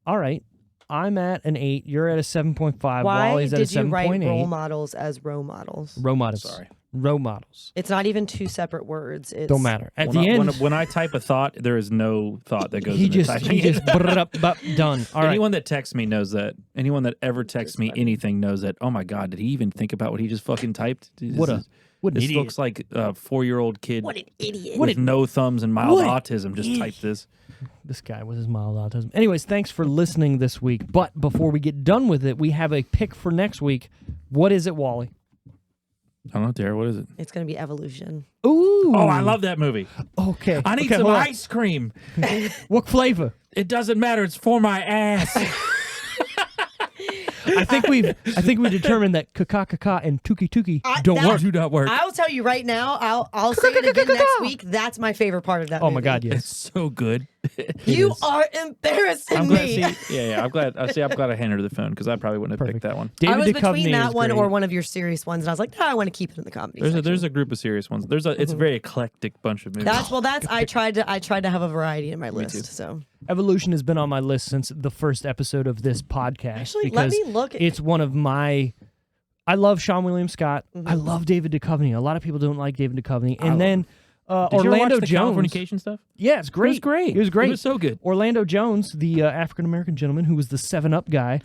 all right, I'm at an 8. You're at a 7.5. Why Wally's at a did you write 7.8. role models as role models? Role models. Sorry. Role models. It's not even 2 separate words. It's Don't matter. At When the end, when I type a thought, there is no thought that goes he into just typing. done. All right. Anyone that texts me knows that. Anyone that ever texts me anything knows that. Oh my God, did he even think about what he just fucking typed? What an This idiot. looks like a 4-year-old kid What an idiot! with no thumbs and mild what an autism just typed this. This guy with his mild autism. Anyways, thanks for listening this week. But before we get done with it, we have a pick for next week. What is it, Wally? I don't know, Dare. What is it? It's gonna be Evolution. Ooh. Oh, I love that movie. Okay. I need Okay, some hold on. ice cream. What flavor? It doesn't matter. It's for my ass. I think we determined that kaka and tuki tuki don't that- work. Do not work. I'll tell you right now. I'll say it again next week. That's my favorite part of that. Oh my movie. God, It's yes. so good. You is. are embarrassing I'm glad. me. See, yeah. I'm glad. I'm glad I handed her the phone because I probably wouldn't have Perfect. picked that one. David I was Duchovny between that is one great. or one of your serious ones, and I was like, no, I want to keep it in the comedy. There's section. a group of serious ones. It's a very eclectic bunch of movies. That's I tried to have a variety in my list. too. So Evolution has been on my list since the first episode of this podcast. Actually, let because me look at- It's one of my. I love Sean William Scott. Mm-hmm. I love David Duchovny. A lot of people don't like David Duchovny. I And then Did you ever Orlando watch the Jones. Californication stuff? Yeah, it's great. It was great. It was great. It was so good. Orlando Jones, the African American gentleman who was the 7-Up guy,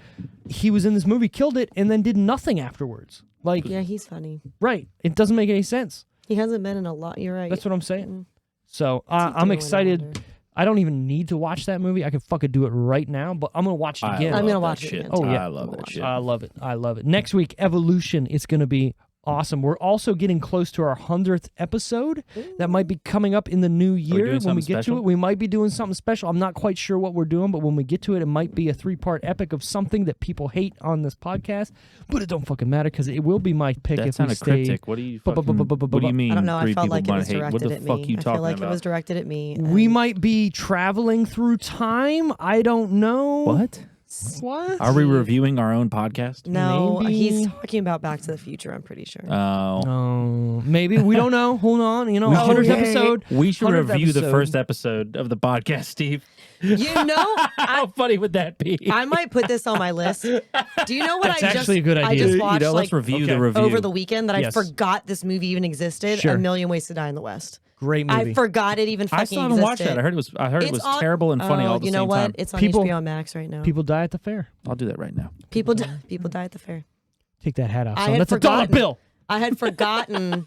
he was in this movie, killed it, and then did nothing afterwards. Like, yeah, he's funny. right? It doesn't make any sense. He hasn't been in a lot. You're right. That's what I'm saying. Mm. So What's he I'm doing, I excited. wonder? I don't even need to watch that movie. I could fucking do it right now, but I'm gonna watch it again. I'm love gonna that watch it shit. again. Oh, yeah. I love that shit. I love it. I love it. Next week, Evolution. It's gonna be awesome. We're also getting close to our 100th episode. That might be coming up in the new year. When we get to it, we might be doing something special. I'm not quite sure what we're doing, but when we get to it, it might be a 3-part epic of something that people hate on this podcast. But it don't fucking matter because it will be my pick if we stay. Cryptic. What do you mean? I don't know. I felt like it was hate? directed What the at fuck me. you I talking feel like about? it was directed at me. We might be traveling through time. I don't know. What? What? Are we reviewing our own podcast? No, Maybe. he's talking about Back to the Future, I'm pretty sure. Oh, maybe. We don't know. Hold on. You know, 100th episode. We should 100th review the episode. first episode of the podcast, Steve. You know, How funny would that be? I might put this on my list. Do you know what That's I just actually a good I idea. just watched let's review the review. over the weekend that Yes. I forgot this movie even existed? Sure. A Million Ways to Die in the West. Great movie. I forgot it even fucking I still haven't watched existed. that. I heard it was on- terrible and funny all at the you know same what? time. It's on People- HBO Max right now. People die at the fair. I'll do that right now. People die at the fair. Take that hat off. I Son. had That's a dollar forgotten. bill. I had forgotten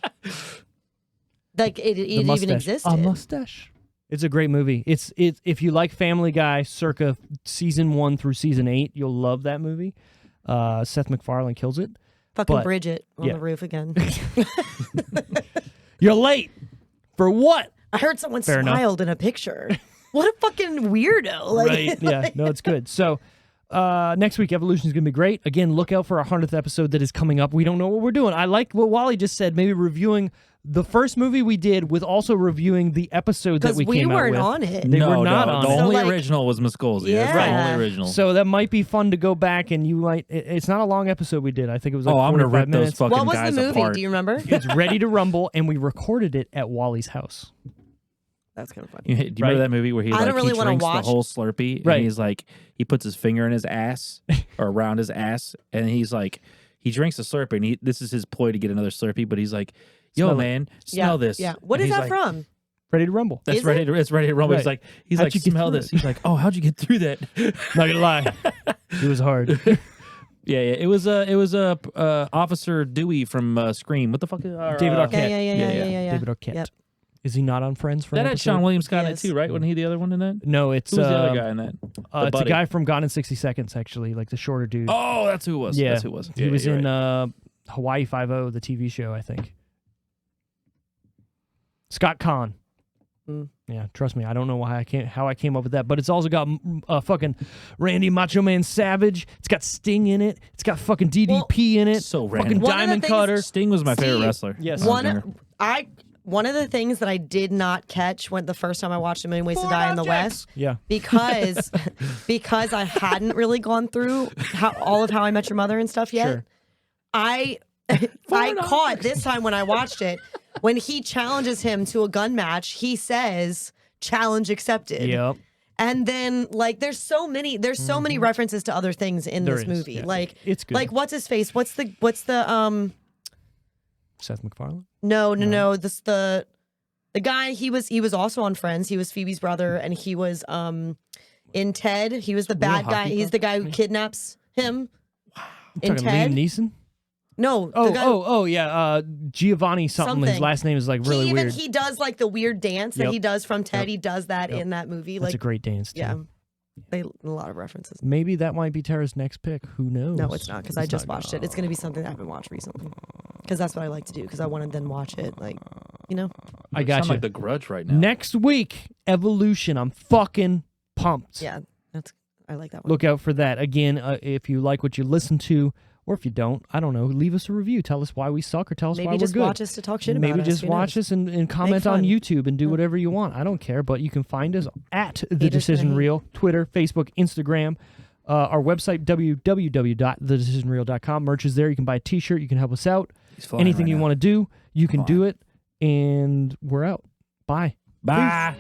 like it The even mustache. existed. A mustache. It's a great movie. It's if you like Family Guy, circa season 1 through season 8, you'll love that movie. Seth MacFarlane kills it. Fucking but- Bridget on yeah. the roof again. You're late. For what? I heard someone Fair enough. smiled in a picture. What a fucking weirdo! Like, Right. Yeah. No, it's good. So next week, Evolution is going to be great. Again, look out for our 100th episode that is coming up. We don't know what we're doing. I like what Wally just said. Maybe reviewing the first movie we did with also reviewing the episode that because we came out weren't with. on it. They were not on the it. only So, like- original was Muscolzi. That's the Yeah. only original. So that might be fun to go back and you might. It's not a long episode we did. I think it was like I'm gonna 45 rip those minutes. fucking What was guys the movie? apart. Do you remember? It's Ready to Rumble, and we recorded it at Wally's house. That's kind of funny. Do you Right. remember that movie where he I like don't really he wanna drinks watch- the whole Slurpee Right. and he's like he puts his finger in his ass or around his ass and he's like he drinks the Slurpee and this is his ploy to get another Slurpee but he's like, yo Smell it. man, smell this. Yeah. What And is he's that like, from? Ready to Rumble. That's Is ready to it's ready to rumble. Right. He's How'd like you get smell through this. it? He's like, oh, how'd you get through that? Not gonna lie, it was hard. Yeah. It was Officer Dewey from Scream. What the fuck? David Yeah, Arquette. yeah. David Arquette. Yep. Is he not on Friends for That an had episode? Sean William Scott in it Yes. too, right? Wasn't he the other one in that? No, it's Who was the other guy in that? it's a buddy. guy from Gone in 60 Seconds, actually, like the shorter dude. Oh, that's who it was. yeah, That's who it was. He Yeah, was you're in right. Hawaii Five-0, the TV show, I think. Scott Conn. Mm. Yeah, trust me, I don't know how I came up with that, but it's also got fucking Randy Macho Man Savage. It's got Sting in it. It's got fucking DDP in it. So fucking random. One of the Diamond things- Cutter. Sting was my favorite See, wrestler. Yes. when I was younger. One of the things that I did not catch when the first time I watched A Million Ways to Die in the West, Yeah. because I hadn't really gone through all of How I Met Your Mother and stuff yet. Sure. I caught this time when I watched it when he challenges him to a gun match. He says, "Challenge accepted." Yep. And then like there's so many references to other things in There this is, movie. yeah. Like It's good. Like what's his face? What's the Seth MacFarlane. No. The guy he was also on Friends. He was Phoebe's brother, and he was in Ted. He was the bad guy. hockey He's the guy who kidnaps him. In Talking Ted. Liam Neeson? No. the guy, Yeah. Giovanni something. His Something. last name is like really weird. He does like the weird dance that Yep. he does from Ted. Yep. He does that Yep. in that movie. That's Like a great dance too. yeah, a lot of references. Maybe that might be Tara's next pick. Who knows? No, it's not because I It's just not watched it. It's going to be something I haven't watched recently because that's what I like to do because I want to then watch it. Like, you know, I You got sound you. like The Grudge right now. Next week, Evolution. I'm fucking pumped. yeah, I like that one. Look out for that. Again, if you like what you listen to, or if you don't, I don't know, leave us a review. Tell us why we suck or tell us why Maybe we're just good. watch us to talk shit about Maybe us. just Who watch knows? us and comment on fun. YouTube and do whatever you want. I don't care, but you can find us at The Hate us Decision or hate. Reel, Twitter, Facebook, Instagram. Our website, www.thedecisionreel.com. Merch is there. You can buy a t-shirt. You can help us out. He's flying Anything right you now. want to do, you can Fine. do it. And we're out. Bye. Bye.